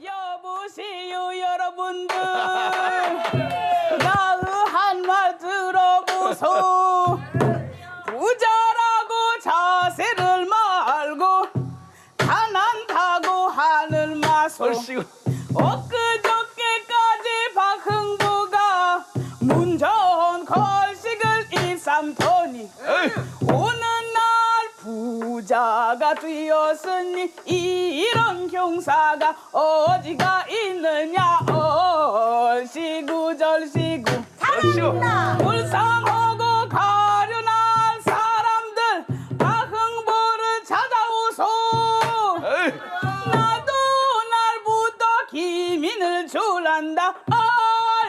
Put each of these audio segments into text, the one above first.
여보세요 여러분들 나의 한 말 들어보소 부자라고 자세를 말고 가난하고 하늘 마소 얼씨구. 엊그저께까지 박흥부가 문전 걸식을 일삼더니 오는 날 부자가 되었으니 이런 형사가 어디가 있느냐 얼씨구 절씨구 불쌍하고 가련한 사람들 박흥부를 찾아오소 나도 날부터 기민을 줄란다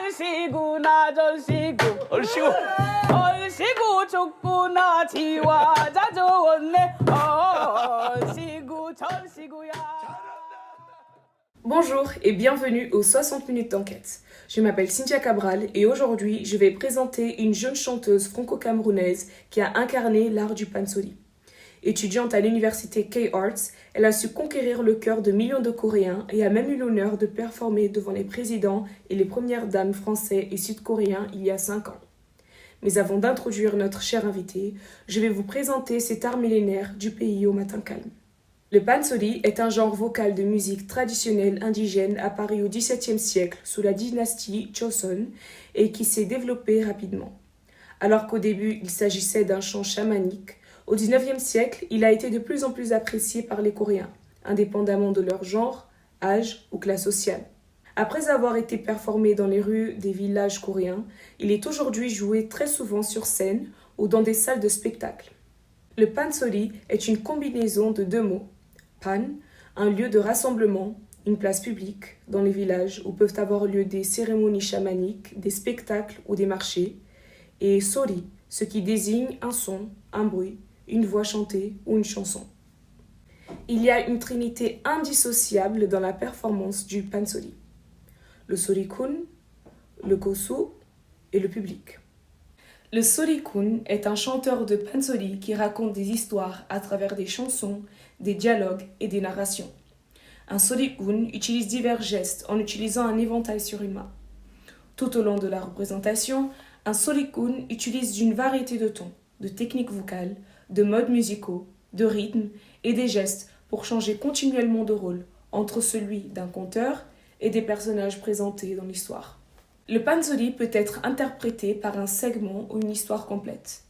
얼씨구나 절씨구 얼씨구. 얼씨구 좋구나 지화자 좋네 얼씨구 절씨구야. Bonjour et bienvenue aux 60 minutes d'enquête. Je m'appelle Cynthia Cabral et aujourd'hui je vais présenter une jeune chanteuse franco-camerounaise qui a incarné l'art du pansori. Étudiante à l'université K-Arts, elle a su conquérir le cœur de millions de Coréens et a même eu l'honneur de performer devant les présidents et les premières dames français et sud-coréens il y a 5 ans. Mais avant d'introduire notre cher invité, je vais vous présenter cet art millénaire du pays au matin calme. Le pansori est un genre vocal de musique traditionnelle indigène apparu au XVIIe siècle sous la dynastie Joseon et qui s'est développé rapidement. Alors qu'au début il s'agissait d'un chant chamanique, au XIXe siècle il a été de plus en plus apprécié par les Coréens, indépendamment de leur genre, âge ou classe sociale. Après avoir été performé dans les rues des villages coréens, il est aujourd'hui joué très souvent sur scène ou dans des salles de spectacle. Le pansori est une combinaison de deux mots. Pan, un lieu de rassemblement, une place publique dans les villages où peuvent avoir lieu des cérémonies chamaniques, des spectacles ou des marchés, et sori, ce qui désigne un son, un bruit, une voix chantée ou une chanson. Il y a une trinité indissociable dans la performance du pansori. Le sorikun, le kosu et le public. Le sorikun est un chanteur de pansori qui raconte des histoires à travers des chansons, des dialogues et des narrations. Un sorikun utilise divers gestes en utilisant un éventail sur une main. Tout au long de la représentation, un sorikun utilise une variété de tons, de techniques vocales, de modes musicaux, de rythmes et des gestes pour changer continuellement de rôle entre celui d'un conteur et des personnages présentés dans l'histoire. Le pansori peut être interprété par un segment ou une histoire complète.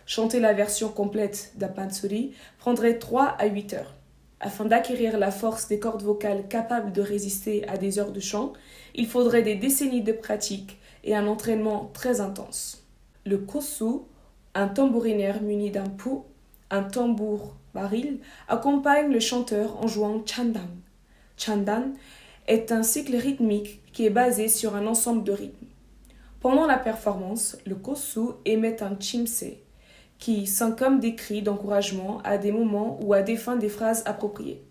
Chanter la version complète d'un pansori prendrait 3 à 8 heures. Afin d'acquérir la force des cordes vocales capables de résister à des heures de chant, il faudrait des décennies de pratique et un entraînement très intense. Le kosu, un tambourinaire muni d'un pou, un tambour baril, accompagne le chanteur en jouant chandan. Chandan est un cycle rythmique qui est basé sur un ensemble de rythmes. Pendant la performance, le kosu émet un chimse, qui sont comme des cris d'encouragement à des moments ou à des fins des phrases appropriées.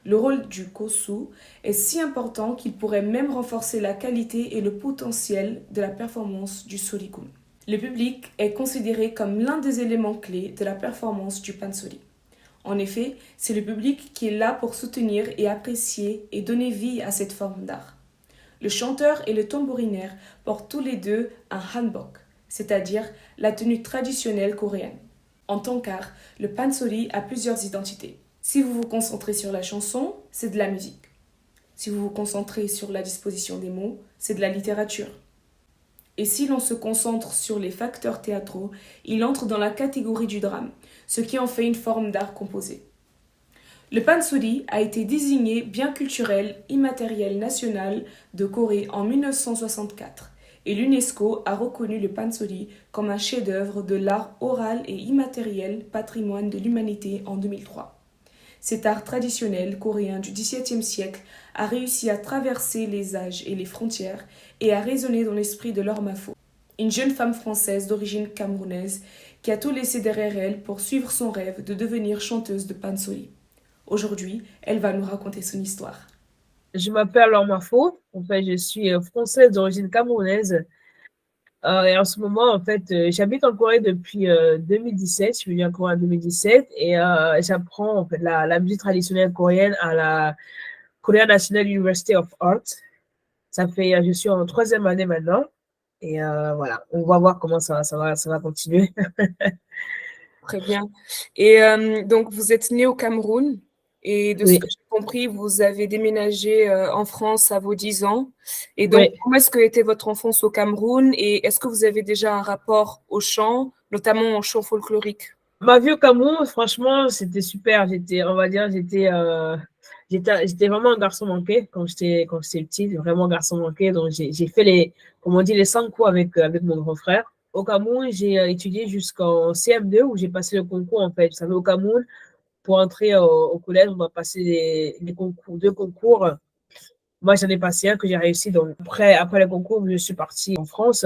Le rôle du kosu est si important qu'il pourrait même renforcer la qualité et le potentiel de la performance du sorikun. Le public est considéré comme l'un des éléments clés de la performance du pansori. En effet, c'est le public qui est là pour soutenir et apprécier et donner vie à cette forme d'art. Le chanteur et le tambourinaire portent tous les deux un hanbok, c'est-à-dire la tenue traditionnelle coréenne. En tant qu'art, le pansori a plusieurs identités. Si vous vous concentrez sur la chanson, c'est de la musique. Si vous vous concentrez sur la disposition des mots, c'est de la littérature. Et si l'on se concentre sur les facteurs théâtraux, il entre dans la catégorie du drame, ce qui en fait une forme d'art composé. Le pansori a été désigné bien culturel immatériel national de Corée en 1964 et l'UNESCO a reconnu le pansori comme un chef-d'œuvre de l'art oral et immatériel patrimoine de l'humanité en 2003. Cet art traditionnel coréen du XVIIe siècle a réussi à traverser les âges et les frontières et a résonné dans l'esprit de Laure Mafo, une jeune femme française d'origine camerounaise qui a tout laissé derrière elle pour suivre son rêve de devenir chanteuse de pansori. Aujourd'hui, elle va nous raconter son histoire. Je m'appelle Laure Mafo. En fait, je suis française d'origine camerounaise. Et en ce moment, en fait, j'habite en Corée depuis 2017. Je suis venue en Corée en 2017 et j'apprends en fait la musique traditionnelle coréenne à la Korea National University of Art. Je suis en 3e année maintenant. Et voilà, on va voir comment ça va continuer. Très bien. Et donc, vous êtes né au Cameroun et de ce Oui, que j'ai compris, vous avez déménagé en France à vos 10 ans. Et donc, oui. comment est-ce que était votre enfance au Cameroun et est-ce que vous avez déjà un rapport au chant, notamment au chant folklorique? Ma vie au Cameroun, franchement, c'était super. On va dire, j'étais vraiment un garçon manqué quand j'étais petit, vraiment un garçon manqué. Donc, j'ai fait comme on dit, les 100 coups avec mon grand frère. Au Cameroun, j'ai étudié jusqu'en CM2 où j'ai passé le concours, en fait. Vous savez, au Cameroun, pour entrer au collège, on va passer les concours, 2 concours. Moi, j'en ai passé un que j'ai réussi. Donc, après le concours, je suis partie en France.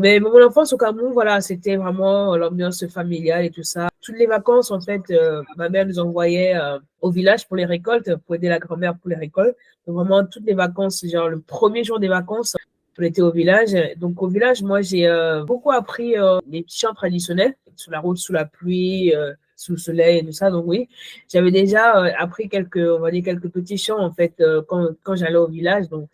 Mais mon enfance au Cameroun, voilà, c'était vraiment l'ambiance familiale et tout ça. Toutes les vacances, en fait, ma mère nous envoyait au village pour les récoltes, pour aider la grand-mère pour les récoltes. Donc, vraiment, toutes les vacances, genre le premier jour des vacances, on était au village. Donc, au village, moi, j'ai beaucoup appris les petits chants traditionnels, sur la route, sous la pluie, sous le soleil et tout ça. Donc, oui, j'avais déjà appris on va dire, quelques petits chants, en fait, quand j'allais au village. Donc,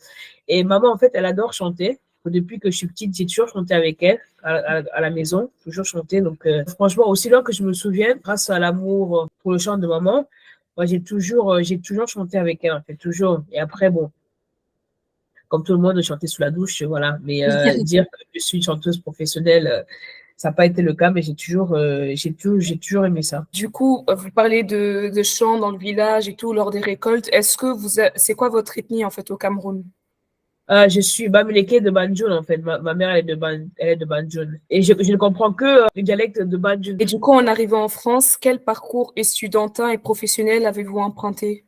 et maman, en fait, elle adore chanter. Depuis que je suis petite, j'ai toujours chanté avec elle à la maison, toujours chanté. Donc, franchement, aussi loin que je me souvienne, grâce à l'amour pour le chant de maman, moi, j'ai toujours chanté avec elle, en fait, toujours. Et après, bon, comme tout le monde, chanter sous la douche, voilà. Mais dire que je suis une chanteuse professionnelle, ça n'a pas été le cas, mais j'ai toujours aimé ça. Du coup, vous parlez de chant dans le village et tout lors des récoltes. C'est quoi votre ethnie en fait au Cameroun? Je suis Bamileke de Banjul, en fait. Ma mère, elle est de Banjul. Et je ne comprends que le dialecte de Banjul. Et du coup, en arrivant en France, quel parcours estudiantin et professionnel avez-vous emprunté?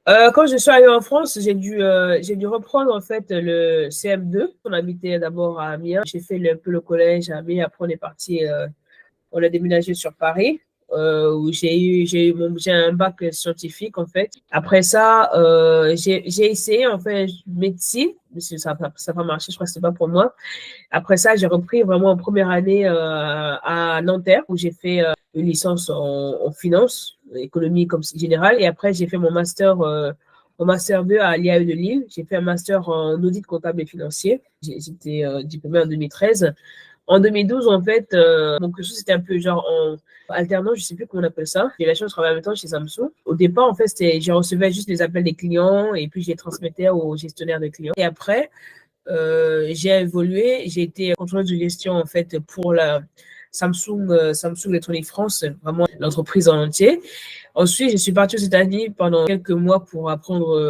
Quand je suis arrivée en France, j'ai dû reprendre en fait le CM2. On habitait d'abord à Amiens. J'ai fait un peu le collège à Amiens. Après, on a déménagé sur Paris, où j'ai un bac scientifique en fait. Après ça, j'ai essayé en fait médecine, mais ça n'a pas marché. Je crois que c'est pas pour moi. Après ça, j'ai repris vraiment en première année à Nanterre, où j'ai fait une licence en finance, économie comme générale. Et après, j'ai fait mon master 2 à l'IAE de Lille. J'ai fait un master en audit comptable et financier. J'étais diplômée en 2013. En 2012, en fait, mon cursus c'était un peu genre en alternance, je sais plus comment on appelle ça. J'ai la chance de travailler en même temps chez Samsung. Au départ, en fait, je recevais juste les appels des clients et puis je les transmettais aux gestionnaires de clients. Et après, j'ai évolué, j'ai été contrôleur de gestion en fait pour la Samsung Electronics France, vraiment l'entreprise en entier. Ensuite, je suis partie aux États-Unis pendant quelques mois pour apprendre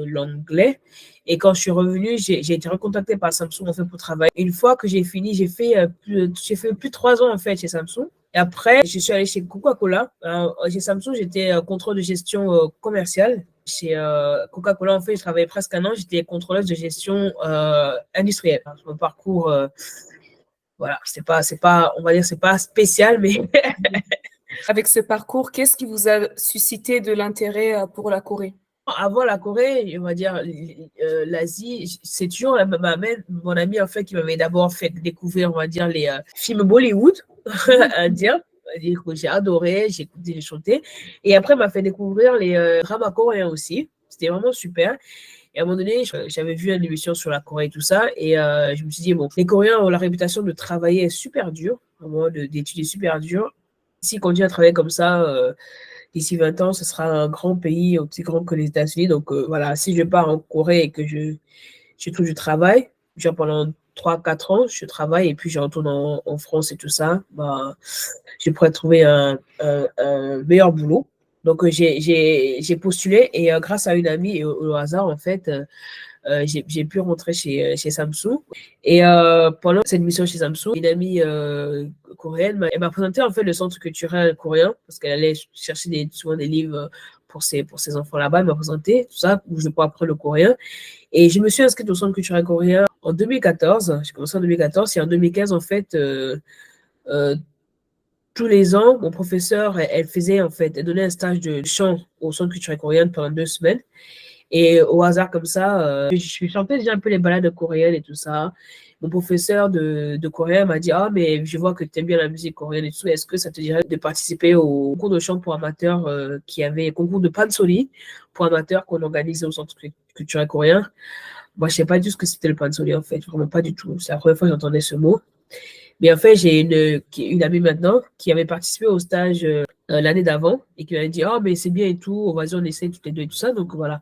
l'anglais. Et quand je suis revenue, j'ai été recontactée par Samsung en fait pour travailler. Une fois que j'ai fini, j'ai fait plus de 3 ans en fait chez Samsung. Et après, je suis allée chez Coca-Cola. Chez Samsung, j'étais contrôleur de gestion commerciale. Chez Coca-Cola, en fait, je travaillais presque un an. J'étais contrôleuse de gestion industrielle. Mon parcours, voilà, c'est pas, on va dire, c'est pas spécial, mais Avec ce parcours, qu'est-ce qui vous a suscité de l'intérêt pour la Corée? avant la Corée, on va dire l'Asie, c'est toujours mon ami en fait qui m'avait d'abord fait découvrir, on va dire, les films Bollywood indiens. Que j'ai adoré, j'ai écouté, j'ai chanté. Et après, m'a fait découvrir les dramas coréens aussi. C'était vraiment super. Et à un moment donné, j'avais vu une émission sur la Corée et tout ça. Et je me suis dit, bon, les Coréens ont la réputation de travailler super dur, vraiment d'étudier super dur. S'ils continuent à travailler comme ça, d'ici 20 ans, ce sera un grand pays, aussi grand que les États-Unis. Donc voilà, si je pars en Corée et que je trouve du travail, genre pendant 3 4 ans, je travaille et puis je retourne en France et tout ça, bah, je pourrais trouver un meilleur boulot. Donc j'ai postulé et grâce à une amie et au hasard, en fait, j'ai pu rentrer chez Samsung. Et pendant cette mission chez Samsung, une amie coréenne, elle m'a présenté en fait le centre culturel coréen parce qu'elle allait chercher souvent des livres pour ses enfants là-bas. Elle m'a présenté tout ça où je peux apprendre le coréen. Et je me suis inscrite au centre culturel coréen en 2014. J'ai commencé en 2014 et en 2015, en fait, euh, tous les ans, mon professeur, elle faisait en fait, elle donnait un stage de chant au centre culturel coréen pendant 2 semaines. Et au hasard comme ça, je chantais déjà un peu les ballades coréennes et tout ça. Mon professeur de coréen m'a dit, ah, mais je vois que tu aimes bien la musique coréenne et tout. Est-ce que ça te dirait de participer au concours de chant pour amateurs qui avait concours de pansori pour amateurs qu'on organisait au Centre culturel coréen? Moi, je ne sais pas du tout ce que c'était le pansori, en fait. Vraiment pas du tout. C'est la première fois que j'entendais ce mot. Mais en fait, j'ai une amie maintenant qui avait participé au stage l'année d'avant et qui m'avait dit, oh, mais c'est bien et tout, vas-y, on essaie toutes les deux et tout ça. Donc voilà,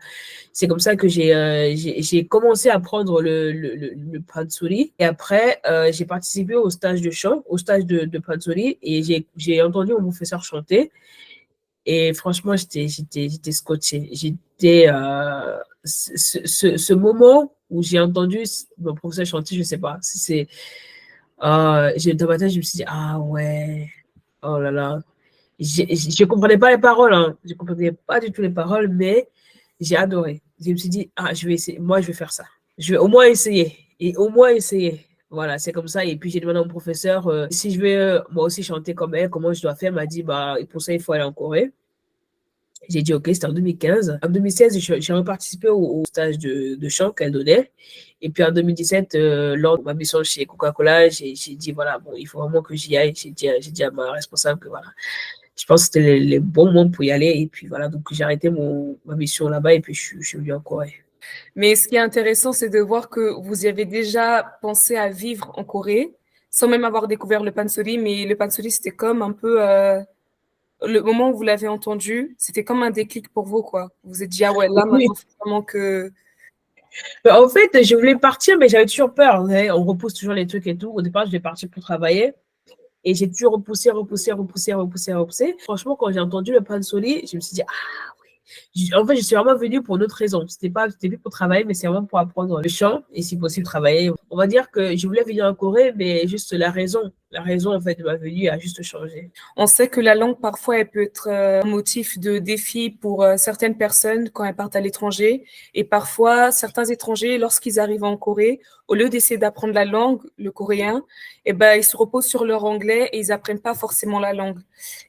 c'est comme ça que j'ai commencé à apprendre le pansori. Et après, j'ai participé au stage de chant, au stage de pansori, et j'ai entendu mon professeur chanter. Et franchement, j'étais scotché. Ce moment où j'ai entendu mon professeur chanter, je ne sais pas, dans ma tête, je me suis dit, ah ouais, oh là là. Je ne comprenais pas les paroles, hein. Je ne comprenais pas du tout les paroles, mais j'ai adoré. Je me suis dit, ah, je vais essayer, moi, je vais faire ça. Je vais au moins essayer. Et au moins essayer. Voilà, c'est comme ça. Et puis, j'ai demandé à mon professeur si je vais moi aussi chanter comme elle, comment je dois faire. Il m'a dit, bah, pour ça, il faut aller en Corée. J'ai dit, OK, c'était en 2015. En 2016, j'ai reparticipé au stage de chant qu'elle donnait. Et puis en 2017, lors de ma mission chez Coca-Cola, j'ai dit, voilà, bon, il faut vraiment que j'y aille. J'ai dit à ma responsable que voilà, je pense que c'était les bons moments pour y aller. Et puis voilà, donc j'ai arrêté ma mission là-bas et puis je suis venu en Corée. Mais ce qui est intéressant, c'est de voir que vous y avez déjà pensé à vivre en Corée, sans même avoir découvert le pansori, mais le pansori, c'était comme un peu le moment où vous l'avez entendu, c'était comme un déclic pour vous, quoi. Vous vous êtes dit, ah ouais, là, Oui. maintenant, c'est vraiment que. En fait, je voulais partir, mais j'avais toujours peur. On repousse toujours les trucs et tout. Au départ, je vais partir pour travailler. Et j'ai toujours repoussé. Franchement, quand j'ai entendu le pansori, je me suis dit, ah oui. En fait, je suis vraiment venue pour une autre raison. C'était plus pour travailler, mais c'est vraiment pour apprendre le chant et si possible travailler. On va dire que je voulais venir en Corée, mais juste la raison en fait de ma venue a juste changé. On sait que la langue, parfois, elle peut être un motif de défi pour certaines personnes quand elles partent à l'étranger. Et parfois, certains étrangers, lorsqu'ils arrivent en Corée, au lieu d'essayer d'apprendre la langue, le coréen, eh ben, ils se reposent sur leur anglais et ils n'apprennent pas forcément la langue.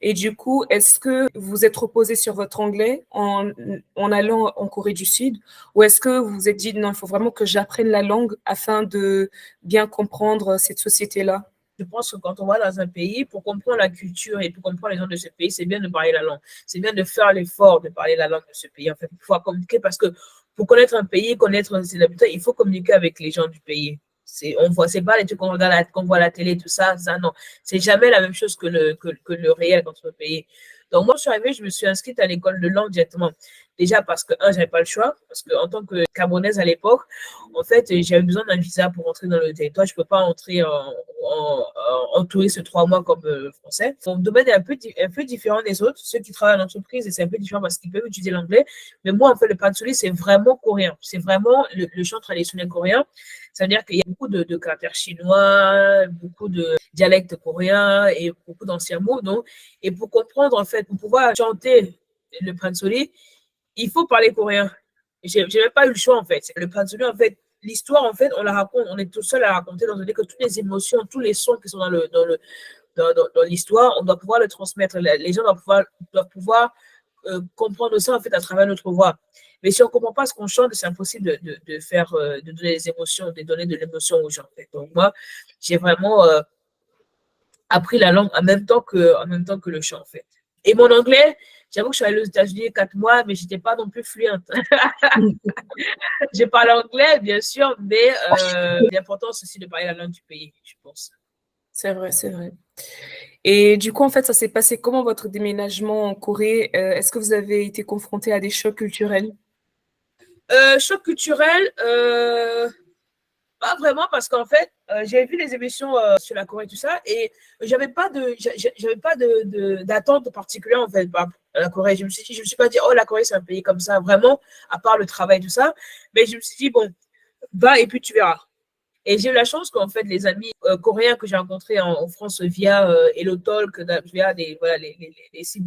Et du coup, est-ce que vous êtes reposé sur votre anglais en allant en Corée du Sud, ou est-ce que vous vous êtes dit, non, il faut vraiment que j'apprenne la langue afin de bien comprendre cette société-là? Je pense que quand on va dans un pays, pour comprendre la culture et pour comprendre les gens de ce pays, c'est bien de parler la langue. C'est bien de faire l'effort de parler la langue de ce pays. En fait, il faut communiquer parce que pour connaître un pays, connaître ses habitants, il faut communiquer avec les gens du pays. C'est pas les trucs qu'on regarde, qu'on voit à la télé, tout ça, non. C'est jamais la même chose que le réel dans notre pays. Donc, moi, je suis arrivée, je me suis inscrite à l'école de langue directement. Déjà parce que, j'avais pas le choix, parce qu'en tant que Camerounaise à l'époque, en fait, j'avais besoin d'un visa pour entrer dans le territoire. Je peux pas entrer en touriste 3 mois comme français. Mon domaine est un peu différent des autres. Ceux qui travaillent en entreprise, c'est un peu différent parce qu'ils peuvent utiliser l'anglais. Mais moi, en fait, le pansori, c'est vraiment coréen. C'est vraiment le chant traditionnel coréen. Ça veut dire qu'il y a beaucoup de caractères chinois, beaucoup de dialectes coréens et beaucoup d'anciens mots. Donc, et pour comprendre, en fait, pour pouvoir chanter le pansori, il faut parler coréen. J'ai même pas eu le choix, en fait. Le pansori, en fait, l'histoire, en fait, on la raconte, on est tout seul à la raconter, dans le que toutes les émotions, tous les sons qui sont dans l'histoire, on doit pouvoir le transmettre. Les gens doivent pouvoir comprendre ça, en fait, à travers notre voix. Mais si on ne comprend pas ce qu'on chante, c'est impossible de donner des émotions, de donner de l'émotion aux gens, en fait. Donc, moi, j'ai vraiment appris la langue en même temps que le chant, en fait. Et mon anglais, j'avoue que je suis allée aux États-Unis 4 mois, mais je n'étais pas non plus fluente. Je parle anglais, bien sûr, mais l'importance aussi de parler la langue du pays, je pense. C'est vrai, c'est vrai. Et du coup, en fait, ça s'est passé comment votre déménagement en Corée? Est-ce que vous avez été confronté à des chocs culturels? Choc culturel, pas vraiment parce qu'en fait, j'avais vu les émissions sur la Corée et tout ça et j'avais pas d'attente particulière en fait par la Corée. Je me suis pas dit oh la Corée c'est un pays comme ça vraiment à part le travail et tout ça, mais je me suis dit bon va et puis tu verras. Et j'ai eu la chance qu'en fait, les amis coréens que j'ai rencontrés en France via HelloTalk, via voilà, les sites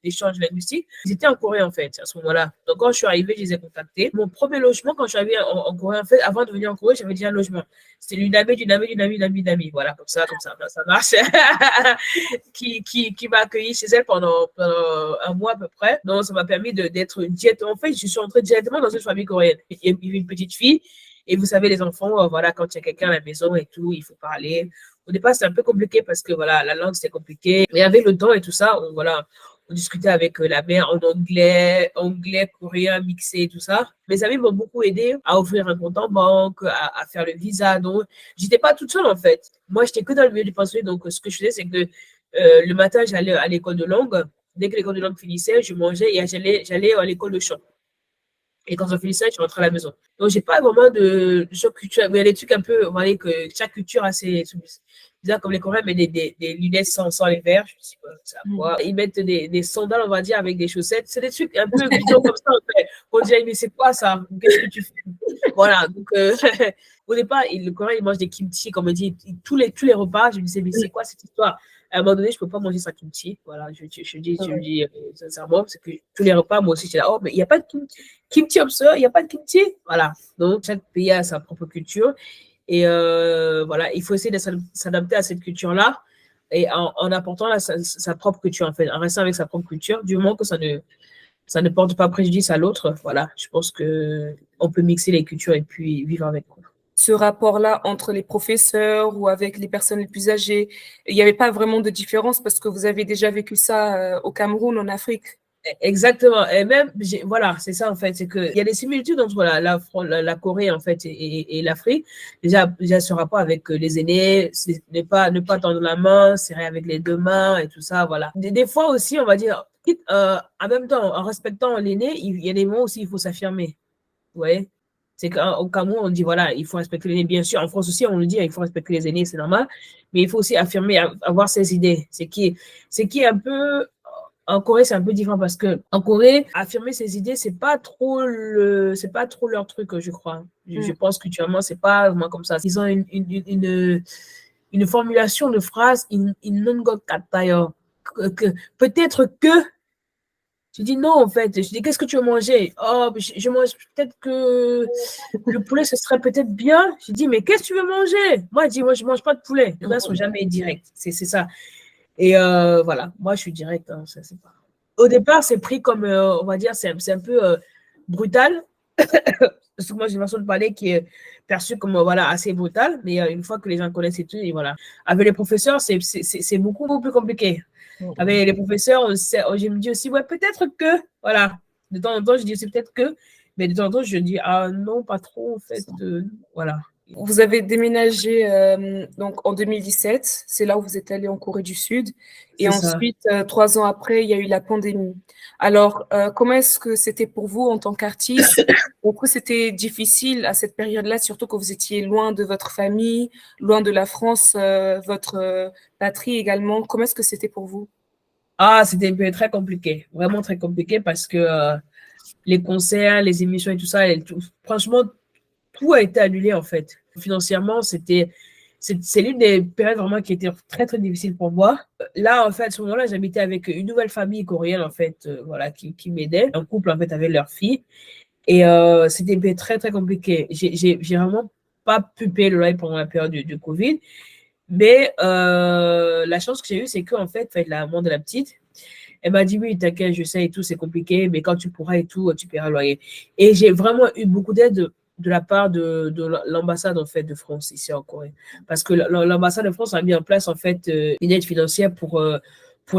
d'échange linguistique, ils étaient en Corée en fait à ce moment-là. Donc quand je suis arrivée, je les ai contactés. Mon premier logement, quand je suis arrivée en Corée, en fait, avant de venir en Corée, j'avais déjà un logement. C'était l'une amie, d'une amie, d'une amie, d'une amie, d'une amie. Voilà, comme ça, ça marche. qui m'a accueilli chez elle pendant un mois à peu près. Donc ça m'a permis d'être directement. En fait, je suis entrée directement dans une famille coréenne. Il y avait une petite fille. Et vous savez, les enfants, voilà, quand il y a quelqu'un à la maison et tout, il faut parler. Au départ, c'était un peu compliqué parce que voilà, la langue, c'était compliqué. Mais avec le temps et tout ça, voilà, on discutait avec la mère en anglais, coréen, mixé et tout ça. Mes amis m'ont beaucoup aidé à ouvrir un compte en banque, à faire le visa. Donc, j'étais pas toute seule en fait. Moi, j'étais que dans le milieu du pensionnat. Donc, ce que je faisais, c'est que le matin, j'allais à l'école de langue. Dès que l'école de langue finissait, je mangeais et j'allais à l'école de chant. Et quand on finissait, je rentrais à la maison. Donc, j'ai pas vraiment de choc culturel. Mais il y a des trucs un peu, vous voyez, que chaque culture a ses bizarres comme les Coréens, mais des lunettes sans les verres. Je me dis, ça quoi. Ils mettent des sandales, on va dire, avec des chaussettes. C'est des trucs un peu bidons comme ça, en fait. On dirait, mais c'est quoi ça? Qu'est-ce que tu fais? Voilà. Donc, au départ, le Coréen, il mange des kimchi, comme on dit, tous les repas. Je me disais, mais c'est quoi cette histoire? À un moment donné, je ne peux pas manger ça kimchi. Voilà, je dis sincèrement, c'est que tous les repas, moi aussi, j'étais là, oh, mais il n'y a pas de kimchi comme ça, il n'y a pas de kimchi. Voilà. Donc, chaque pays a sa propre culture. Et voilà, il faut essayer de s'adapter à cette culture-là et en apportant sa propre culture, en fait, en restant avec sa propre culture, du moment que ça ne porte pas préjudice à l'autre. Voilà, je pense qu'on peut mixer les cultures et puis vivre avec. Ce rapport-là entre les professeurs ou avec les personnes les plus âgées, il n'y avait pas vraiment de différence parce que vous avez déjà vécu ça au Cameroun, en Afrique. Exactement. Et même, voilà, c'est ça en fait. C'est qu'il y a des similitudes entre la Corée en fait et l'Afrique. Déjà, ce rapport avec les aînés, ne pas tendre la main, serrer avec les deux mains et tout ça. Voilà. Des fois aussi, on va dire, en même temps, en respectant l'aîné, il y a des moments aussi, il faut s'affirmer. Vous voyez? C'est qu'au Cameroun, on dit, voilà, il faut respecter les aînés. Bien sûr, en France aussi, on le dit, il faut respecter les aînés, c'est normal. Mais il faut aussi affirmer, avoir ses idées. C'est qui est un peu... En Corée, c'est un peu différent parce que en Corée, affirmer ses idées, c'est pas trop leur truc, je crois. Je pense que culturellement, c'est pas vraiment comme ça. Ils ont une formulation de phrase, peut-être que. Je dis non, en fait. Je dis, qu'est-ce que tu veux manger? Oh, je mange peut-être que le poulet, ce serait peut-être bien. Je dis, mais qu'est-ce que tu veux manger? Moi, je dis, moi, je mange pas de poulet. Les gens ne sont jamais directs. C'est ça. Et voilà, moi, je suis directe. Hein, ça, c'est pas... Au départ, c'est pris comme, on va dire, c'est un peu brutal. Parce que moi, j'ai une façon de parler qui est perçue comme voilà, assez brutale. Mais une fois que les gens connaissent et tout, et voilà. Avec les professeurs, c'est beaucoup, beaucoup plus compliqué. Avec les professeurs, je me dis aussi, ouais, peut-être que, voilà. De temps en temps, je dis aussi peut-être que, mais de temps en temps, je dis, ah non, pas trop, en fait, voilà. Vous avez déménagé donc en 2017, c'est là où vous êtes allé en Corée du Sud. Et ensuite, 3 ans après, il y a eu la pandémie. Alors, comment est-ce que c'était pour vous en tant qu'artiste? Pourquoi c'était difficile à cette période-là, surtout que vous étiez loin de votre famille, loin de la France, votre patrie également? Comment est-ce que c'était pour vous? Ah, c'était une période très compliquée, vraiment très compliquée parce que les concerts, les émissions et tout ça, franchement, tout a été annulé en fait. Financièrement, c'est l'une des périodes vraiment qui était très très difficile pour moi. Là, en fait, à ce moment-là, j'habitais avec une nouvelle famille coréenne en fait, voilà, qui m'aidait, un couple en fait avec leur fille, et c'était très très compliqué. J'ai vraiment pas pu payer le loyer pendant la période du Covid, mais la chance que j'ai eue, c'est qu'en fait, la maman de la petite, elle m'a dit, oui, t'inquiète, je sais et tout, c'est compliqué, mais quand tu pourras et tout, tu paieras le loyer. Et j'ai vraiment eu beaucoup d'aide de la part de l'ambassade en fait de France ici en Corée, parce que l'ambassade de France a mis en place en fait une aide financière pour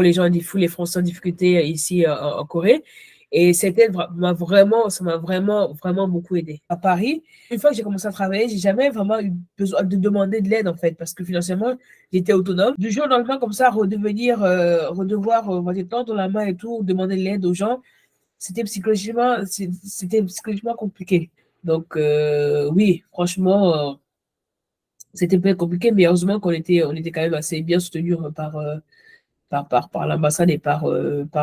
les gens, les Français en difficulté ici en Corée. Et cette aide ça m'a vraiment beaucoup aidé. À Paris, une fois que j'ai commencé à travailler, j'ai jamais vraiment eu besoin de demander de l'aide en fait, parce que financièrement, j'étais autonome. Du jour au lendemain, comme ça, redevoir, on va dire, tendre la main et tout, demander de l'aide aux gens, c'était psychologiquement compliqué. Donc, oui, franchement, c'était un peu compliqué, mais heureusement qu'on était quand même assez bien soutenus par l'ambassade et par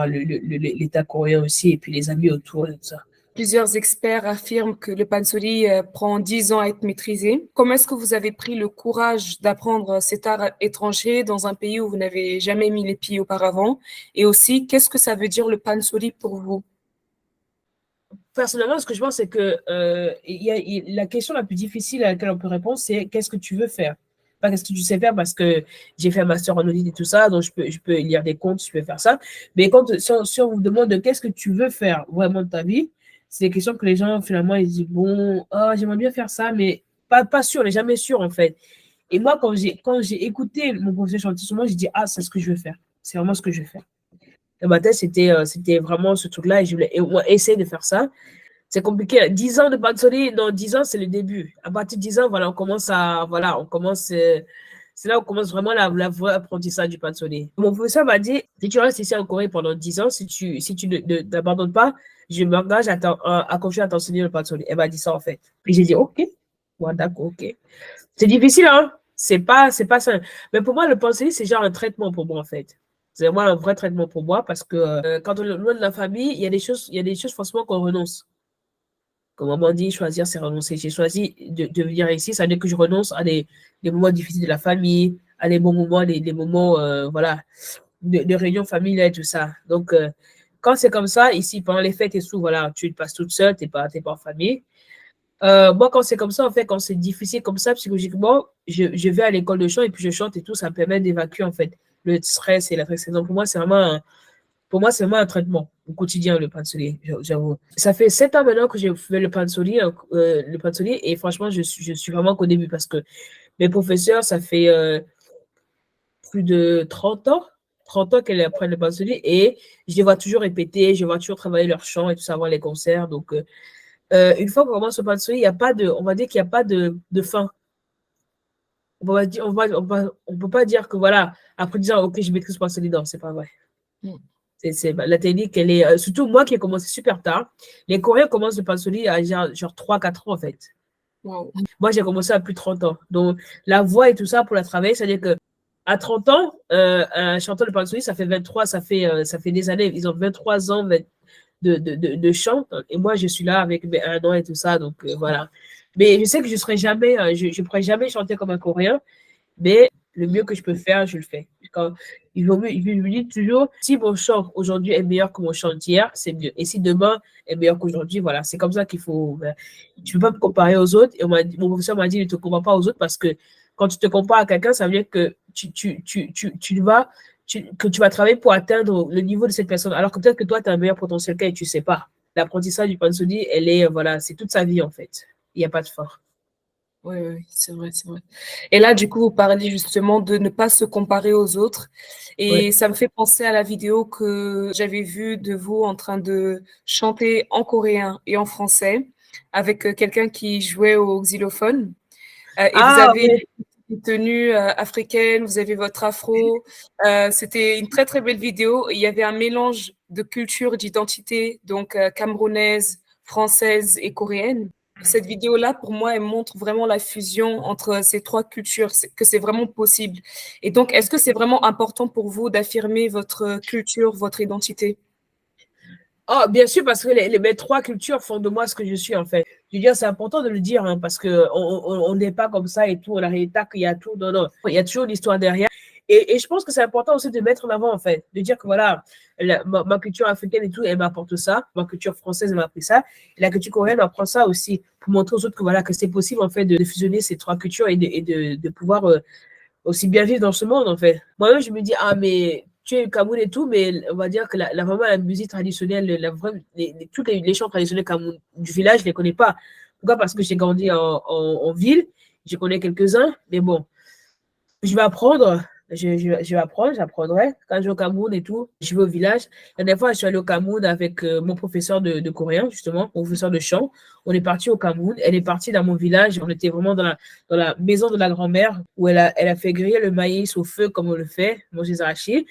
l'État coréen aussi, et puis les amis autour et tout ça. Plusieurs experts affirment que le pansori prend 10 ans à être maîtrisé. Comment est-ce que vous avez pris le courage d'apprendre cet art étranger dans un pays où vous n'avez jamais mis les pieds auparavant? Et aussi, qu'est-ce que ça veut dire le pansori pour vous? Personnellement, ce que je pense, c'est que la question la plus difficile à laquelle on peut répondre, c'est qu'est-ce que tu veux faire? Pas qu'est-ce que tu sais faire, parce que j'ai fait un master en audit et tout ça, donc je peux lire des comptes, je peux faire ça. Mais si on vous demande de qu'est-ce que tu veux faire vraiment de ta vie, c'est des questions que les gens, finalement, ils disent, bon, oh, j'aimerais bien faire ça, mais pas sûr, on n'est jamais sûr, en fait. Et moi, quand j'ai écouté mon professeur chanter sur moi, j'ai dit, ah, c'est ce que je veux faire. C'est vraiment ce que je veux faire. Dans ma tête, c'était vraiment ce truc-là, et je voulais essayer de faire ça. C'est compliqué. 10 ans de pansori, non, 10 ans, c'est le début. À partir de 10 ans, voilà, c'est là où on commence vraiment la vraie apprentissage du pansori. Mon professeur m'a dit, si tu restes ici en Corée pendant 10 ans, si tu n'abandonnes pas, je m'engage à continuer à t'enseigner le pansori. Elle m'a dit ça, en fait. Puis j'ai dit, OK. Ouais, d'accord, OK. C'est difficile, hein? C'est pas ça. Mais pour moi, le pansori, c'est genre un traitement pour moi, en fait. C'est vraiment un vrai traitement pour moi parce que quand on est loin de la famille, il y a des choses forcément qu'on renonce. Comme maman dit, choisir, c'est renoncer. J'ai choisi de venir ici, ça veut dire que je renonce à des moments difficiles de la famille, à des bons moments, des moments, voilà, de réunions familiales, tout ça. Donc, quand c'est comme ça, ici, pendant les fêtes et tout, voilà, tu te passes toute seule, t'es pas en famille. Moi, quand c'est comme ça, en fait, quand c'est difficile comme ça, psychologiquement, je vais à l'école de chant et puis je chante et tout, ça me permet d'évacuer, en fait, le stress et la tristesse. Donc, pour moi, c'est vraiment un traitement au quotidien, le pansori, j'avoue. Ça fait 7 ans maintenant que j'ai fait le pansori, et franchement, je suis vraiment qu'au début parce que mes professeurs, ça fait plus de 30 ans qu'elles apprennent le pansori, et je les vois toujours répéter, je les vois toujours travailler leur chant et tout ça avant les concerts. Donc, une fois qu'on commence le pansori, on va dire qu'il n'y a pas de fin. On peut pas dire que voilà, après 10 ans, ok, je maîtrise pansori, non, c'est pas vrai. La technique, elle est. Surtout moi qui ai commencé super tard. Les Coréens commencent le pansori à genre 3-4 ans, en fait. Wow. Moi, j'ai commencé à plus de 30 ans. Donc, la voix et tout ça pour la travailler, c'est-à-dire qu'à 30 ans, un chanteur de pansori, ça fait 23, ça fait des années. Ils ont 23 ans de chant. Et moi, je suis là avec mes 1 an et tout ça. Donc, voilà. Mais je sais que je ne pourrais jamais chanter comme un Coréen. Mais le mieux que je peux faire, je le fais. Quand, il me dit toujours, si mon chant aujourd'hui est meilleur que mon chant d'hier, c'est mieux. Et si demain est meilleur qu'aujourd'hui, voilà, c'est comme ça qu'il faut. Tu ne peux pas me comparer aux autres. Et mon professeur m'a dit, ne te compare pas aux autres parce que quand tu te compares à quelqu'un, ça veut dire que que tu vas travailler pour atteindre le niveau de cette personne. Alors que peut-être que toi, tu as un meilleur potentiel qu'elle et tu ne sais pas. L'apprentissage du pansori, voilà, c'est toute sa vie en fait. Il n'y a pas de fin. Oui, oui, c'est vrai, c'est vrai. Et là, du coup, vous parlez justement de ne pas se comparer aux autres. Et Ouais. ça me fait penser à la vidéo que j'avais vue de vous en train de chanter en coréen et en français avec quelqu'un qui jouait au xylophone. Et vous Ah, avez oui. une tenue africaine, vous avez votre afro. C'était une très, très belle vidéo. Il y avait un mélange de culture, d'identité, donc camerounaise, française et coréenne. Cette vidéo-là, pour moi, elle montre vraiment la fusion entre ces trois cultures, que c'est vraiment possible. Et donc, est-ce que c'est vraiment important pour vous d'affirmer votre culture, votre identité? Oh, bien sûr, parce que mes 3 cultures font de moi ce que je suis, en fait. Je veux dire, c'est important de le dire, hein, parce qu'on n'est pas comme ça et tout, on arrive tac, il y a tout. Non, non, il y a toujours l'histoire derrière. Et je pense que c'est important aussi de mettre en avant, en fait, de dire que voilà, ma culture africaine et tout, elle m'apporte ça, ma culture française, elle m'a appris ça, et la culture coréenne apprend ça aussi, pour montrer aux autres que voilà, que c'est possible, en fait, de fusionner ces 3 cultures et de pouvoir aussi bien vivre dans ce monde, en fait. Moi-même, je me dis, ah, mais tu es au Cameroun et tout, mais on va dire que vraiment, la musique traditionnelle, tous les chants traditionnels du village, je ne les connais pas. Pourquoi? Parce que j'ai grandi en ville, je connais quelques-uns, mais bon, je vais apprendre, je vais apprendre, j'apprendrai. Quand je vais au Cameroun et tout, je vais au village. La dernière fois, je suis allée au Cameroun avec mon professeur de coréen, justement, mon professeur de chant. On est parti au Cameroun. Elle est partie dans mon village. On était vraiment dans la maison de la grand-mère où elle a fait griller le maïs au feu comme on le fait, manger des arachides.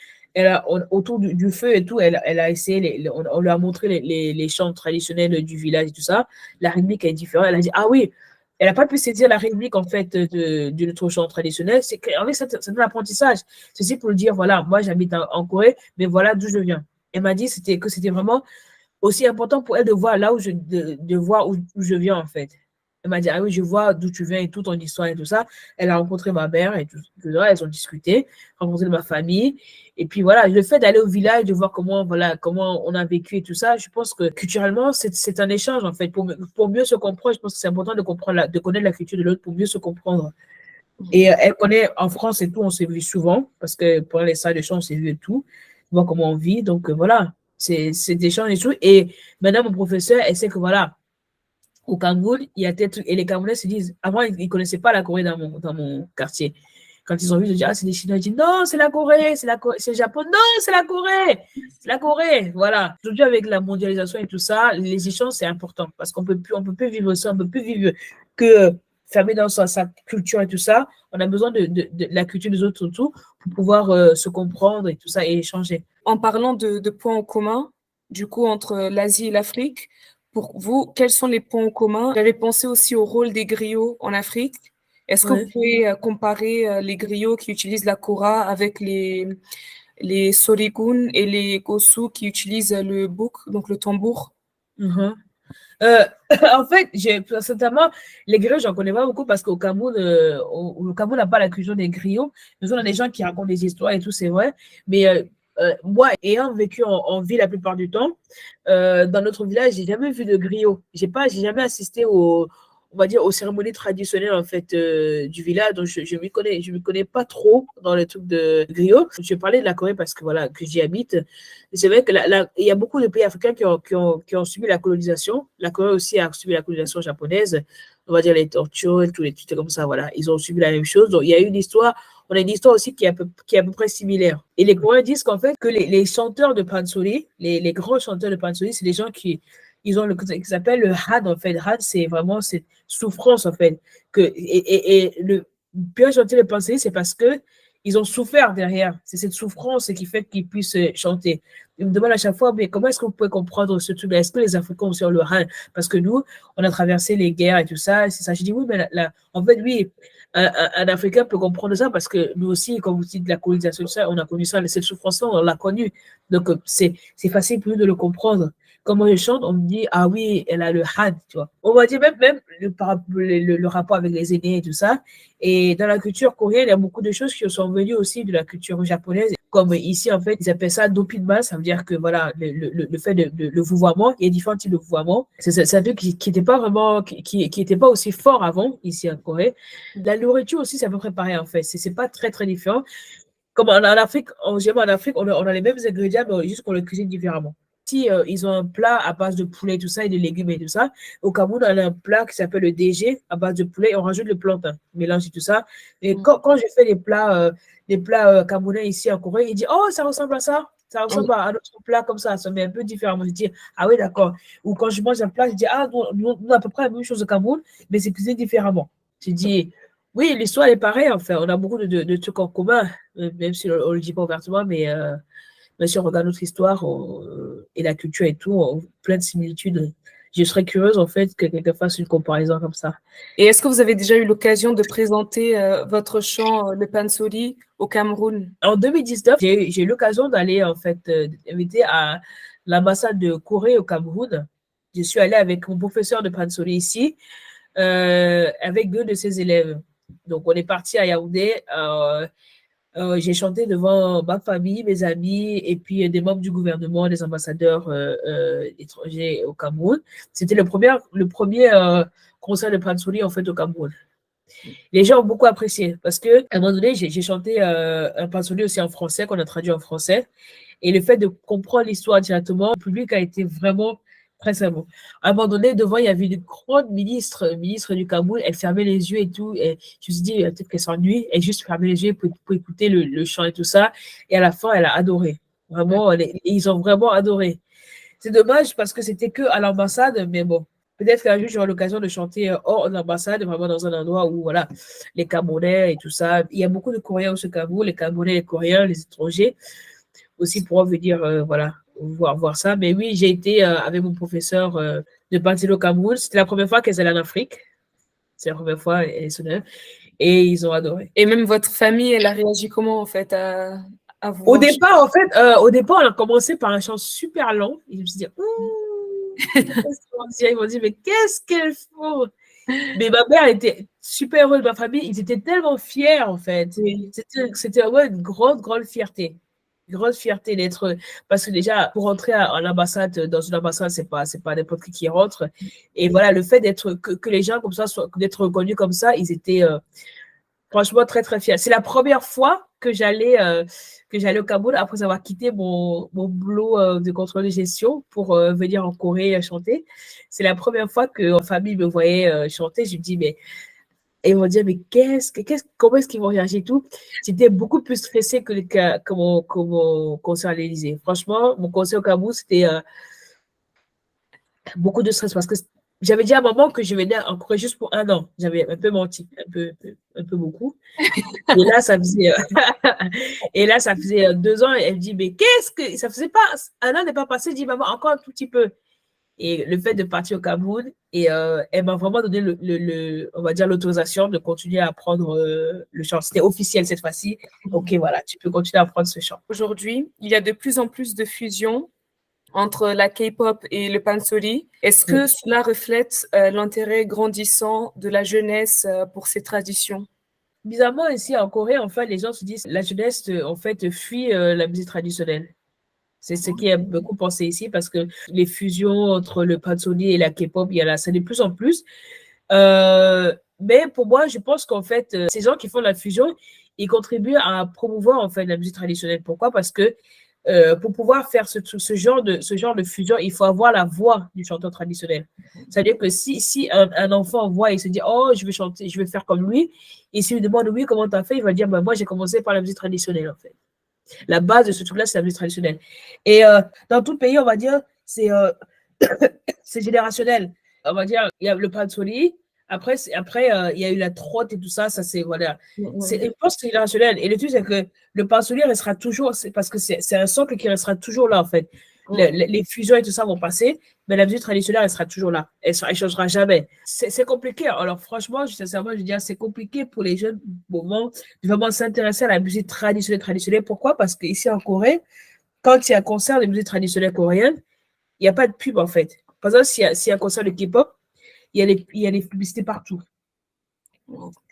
Autour du feu et tout, elle a essayé, on lui a montré les chants traditionnels du village et tout ça. La rythmique est différente. Elle a dit, ah oui, elle n'a pas pu saisir la rythmique en fait de notre chant traditionnel. C'est qu'en fait, c'est un apprentissage. Ceci pour le dire, voilà, moi j'habite en Corée, mais voilà d'où je viens. Elle m'a dit que c'était vraiment aussi important pour elle de voir là où de voir où je viens, en fait. Elle m'a dit, ah oui, je vois d'où tu viens et toute ton histoire et tout ça. Elle a rencontré ma mère et tout ça. Elles ont discuté, rencontré ma famille. Et puis voilà, le fait d'aller au village, de voir voilà, comment on a vécu et tout ça, je pense que culturellement, c'est un échange, en fait. Pour mieux se comprendre, je pense que c'est important de de connaître la culture de l'autre pour mieux se comprendre. Et elle connaît en France et tout, on s'est vu souvent, parce que pendant les salles de chant, on s'est vu et tout, voir comment on vit. Donc voilà, c'est des échanges et tout. Et maintenant, mon professeur, elle sait que voilà, au Cameroun, il y a tel truc. Et les Camerounais se disent, avant, ils ne connaissaient pas la Corée dans mon quartier. Quand ils ont vu, ils disent, ah, c'est des Chinois. Ils disent, non, c'est la Corée, c'est le Japon. Non, c'est la Corée, c'est la Corée. Voilà. Aujourd'hui, avec la mondialisation et tout ça, les échanges, c'est important parce qu'on on peut plus vivre ça, on peut plus vivre que fermé dans sa culture et tout ça. On a besoin de la culture des autres autour pour pouvoir se comprendre et tout ça et échanger. En parlant de points en commun, du coup, entre l'Asie et l'Afrique, pour vous, quels sont les points en commun? J'avais pensé aussi au rôle des griots en Afrique. Est-ce que vous pouvez comparer les griots qui utilisent la kora avec les sorigun et les gosu qui utilisent le bouk, donc le tambour? En fait, certainement, les griots, j'en connais pas beaucoup parce qu'au Cameroun, le Cameroun n'a pas la culture des griots. Nous, on a des gens qui racontent des histoires et tout, c'est vrai. Mais moi, ayant vécu en ville la plupart du temps, dans notre village, j'ai jamais vu de griot. J'ai jamais assisté on va dire, aux cérémonies traditionnelles en fait du village. Donc je m'y connais pas trop dans les trucs de griot. Je parlais de la Corée parce que voilà que j'y habite. C'est vrai que il y a beaucoup de pays africains qui ont subi la colonisation. La Corée aussi a subi la colonisation japonaise. On va dire les tortures, tous les trucs comme ça. Voilà, ils ont subi la même chose. Donc il y a une histoire. On a une histoire aussi qui est à peu près similaire. Et les Coréens disent qu'en fait que les chanteurs de pansori, les grands chanteurs de pansori, c'est des gens ils ont qui s'appelle le had en fait. Had, c'est vraiment cette souffrance en fait. Et le bien chanter le pansori, c'est parce que ils ont souffert derrière. C'est cette souffrance qui fait qu'ils puissent chanter. Ils me demandent à chaque fois, mais comment est-ce que vous pouvez comprendre ce truc-là? Est-ce que les Africains ont sur le had? Parce que nous, on a traversé les guerres et tout ça. C'est ça. Je dis oui, mais en fait, oui, un Africain peut comprendre ça parce que nous aussi, comme vous dites, la colonisation, ça, on a connu ça, cette souffrance-là, on l'a connue. Donc, c'est facile pour nous de le comprendre. Quand moi je chante, on me dit, ah oui, elle a le had, tu vois. On va dire même le rapport avec les aînés et tout ça. Et dans la culture coréenne, il y a beaucoup de choses qui sont venues aussi de la culture japonaise. Comme ici, en fait, ils appellent ça dopinma, ça veut dire que voilà, le fait le vouvoiement, il y a différents types de vouvoiement. C'est un truc qui n'était pas vraiment, qui était pas aussi fort avant, ici en Corée. La nourriture aussi, c'est à peu près pareil, en fait. C'est pas très, très différent. Comme en Afrique, en Afrique, on a les mêmes ingrédients, mais juste qu'on le cuisine différemment. Si ils ont un plat à base de poulet, tout ça, et de légumes et tout ça, au Cameroun, on a un plat qui s'appelle le DG à base de poulet, et on rajoute le plantain, mélange et tout ça. Et quand je fais les plats camerounais ici en Corée, ils disent, oh, ça ressemble à ça. Ça ressemble à notre plat comme ça met un peu différemment. Je dis, ah oui, d'accord. Ou quand je mange un plat, je dis, ah, nous à peu près la même chose au Cameroun, mais c'est cuisiné différemment. Je dis, oui, l'histoire est pareille, enfin, on a beaucoup de trucs en commun, même si on ne le dit pas ouvertement, mais si on regarde notre histoire et la culture et tout, plein de similitudes. Je serais curieuse, en fait, que quelqu'un fasse une comparaison comme ça. Et est-ce que vous avez déjà eu l'occasion de présenter votre chant, le pansori, au Cameroun? En 2019, j'ai eu l'occasion d'aller, en fait, inviter à l'ambassade de Corée au Cameroun. Je suis allée avec mon professeur de pansori ici, avec deux de ses élèves. Donc, on est parti à Yaoundé. J'ai chanté devant ma famille, mes amis, et puis des membres du gouvernement, des ambassadeurs étrangers au Cameroun. C'était le premier concert de pansori en fait au Cameroun. Les gens ont beaucoup apprécié parce que à un moment donné, j'ai chanté un pansori aussi en français qu'on a traduit en français, et le fait de comprendre l'histoire directement, le public a été vraiment très très bon. À un moment donné, devant, il y avait une grande ministre du Cameroun, elle fermait les yeux et tout, et je me suis dit, peut-être qu'elle s'ennuie, elle juste fermait les yeux pour écouter le chant et tout ça, et à la fin, elle a adoré. Vraiment, ils ont vraiment adoré. C'est dommage parce que c'était que à l'ambassade, mais bon, peut-être qu'un jour, j'aurai l'occasion de chanter hors de l'ambassade, vraiment dans un endroit où, voilà, les Camerounais et tout ça, il y a beaucoup de Coréens au Cameroun, les Camerounais, les Coréens, les étrangers, aussi pourront venir, voilà, voir ça. Mais oui, j'ai été avec mon professeur de pansori au Cameroun. C'était la première fois qu'elles allaient en Afrique. C'est la première fois, et ils ont adoré. Et même votre famille, elle a réagi comment, en fait, à vous? Au départ, on a commencé par un chant super lent. Et je me suis dit, Qu'est-ce qu'ils vont dire? Ils vont dire, mais qu'est-ce qu'elles font? Mais ma mère était super heureuse, ma famille, ils étaient tellement fiers, en fait. Oui. C'était ouais, une grande, grande fierté. Une grande fierté d'être. Parce que déjà, pour rentrer en ambassade, dans une ambassade, c'est pas n'importe qui rentre. Et voilà, le fait d'être, que les gens comme ça, d'être reconnus comme ça, ils étaient franchement très, très fiers. C'est la première fois que j'allais au Cameroun après avoir quitté mon boulot de contrôle de gestion pour venir en Corée chanter. C'est la première fois que en famille me voyait chanter. Je me dis, mais et ils vont dire, mais comment est-ce qu'ils vont réagir et tout. J'étais beaucoup plus stressée que mon concert à l'Élysée. Franchement, mon concert au Cameroun, c'était beaucoup de stress parce que j'avais dit à maman que je venais en Corée juste pour 1 an. J'avais un peu menti, un peu beaucoup. Et là, ça faisait, et là, ça faisait 2 ans. Et elle me dit, mais qu'est-ce que ça faisait pas 1 an n'est pas passé. Je dis, maman, encore un tout petit peu. Et le fait de partir au Cameroun, et elle m'a vraiment donné on va dire l'autorisation de continuer à apprendre le chant. C'était officiel cette fois-ci. Ok, voilà, tu peux continuer à apprendre ce chant. Aujourd'hui, il y a de plus en plus de fusion entre la K-pop et le pansori. Est-ce que cela reflète l'intérêt grandissant de la jeunesse pour ces traditions? Bizarrement, ici en Corée, en fait, les gens se disent la jeunesse, en fait, fuit la musique traditionnelle. C'est ce qui est beaucoup pensé ici parce que les fusions entre le pansori et la K-pop, il y en a ça de plus en plus. Mais pour moi, je pense qu'en fait, ces gens qui font la fusion, ils contribuent à promouvoir en fait la musique traditionnelle. Pourquoi? Parce que pour pouvoir faire ce genre de fusion, il faut avoir la voix du chanteur traditionnel. C'est-à-dire que si un enfant voit et se dit, oh, je vais chanter, je vais faire comme lui, et s'il lui demande, oui, comment tu as fait, il va dire, bah, moi, j'ai commencé par la musique traditionnelle, en fait. La base de ce truc-là, c'est la musique traditionnelle. Et dans tout le pays, on va dire, c'est générationnel. On va dire, il y a le pansori. Après, il y a eu la trotte et tout ça. Ça, c'est, voilà. Je pense que c'est générationnel. Et le truc, c'est que le pansori restera toujours, parce que c'est un socle qui restera toujours là, en fait. Les fusions et tout ça vont passer, mais la musique traditionnelle, elle sera toujours là. Elle ne changera jamais. C'est compliqué. Alors, franchement, sincèrement, je veux dire, c'est compliqué pour les jeunes moments de vraiment s'intéresser à la musique traditionnelle. Pourquoi? Parce qu'ici en Corée, quand il y a un concert de musique traditionnelle coréenne, il n'y a pas de pub, en fait. Par exemple, s'il y a un concert de K-pop, il y a des publicités partout.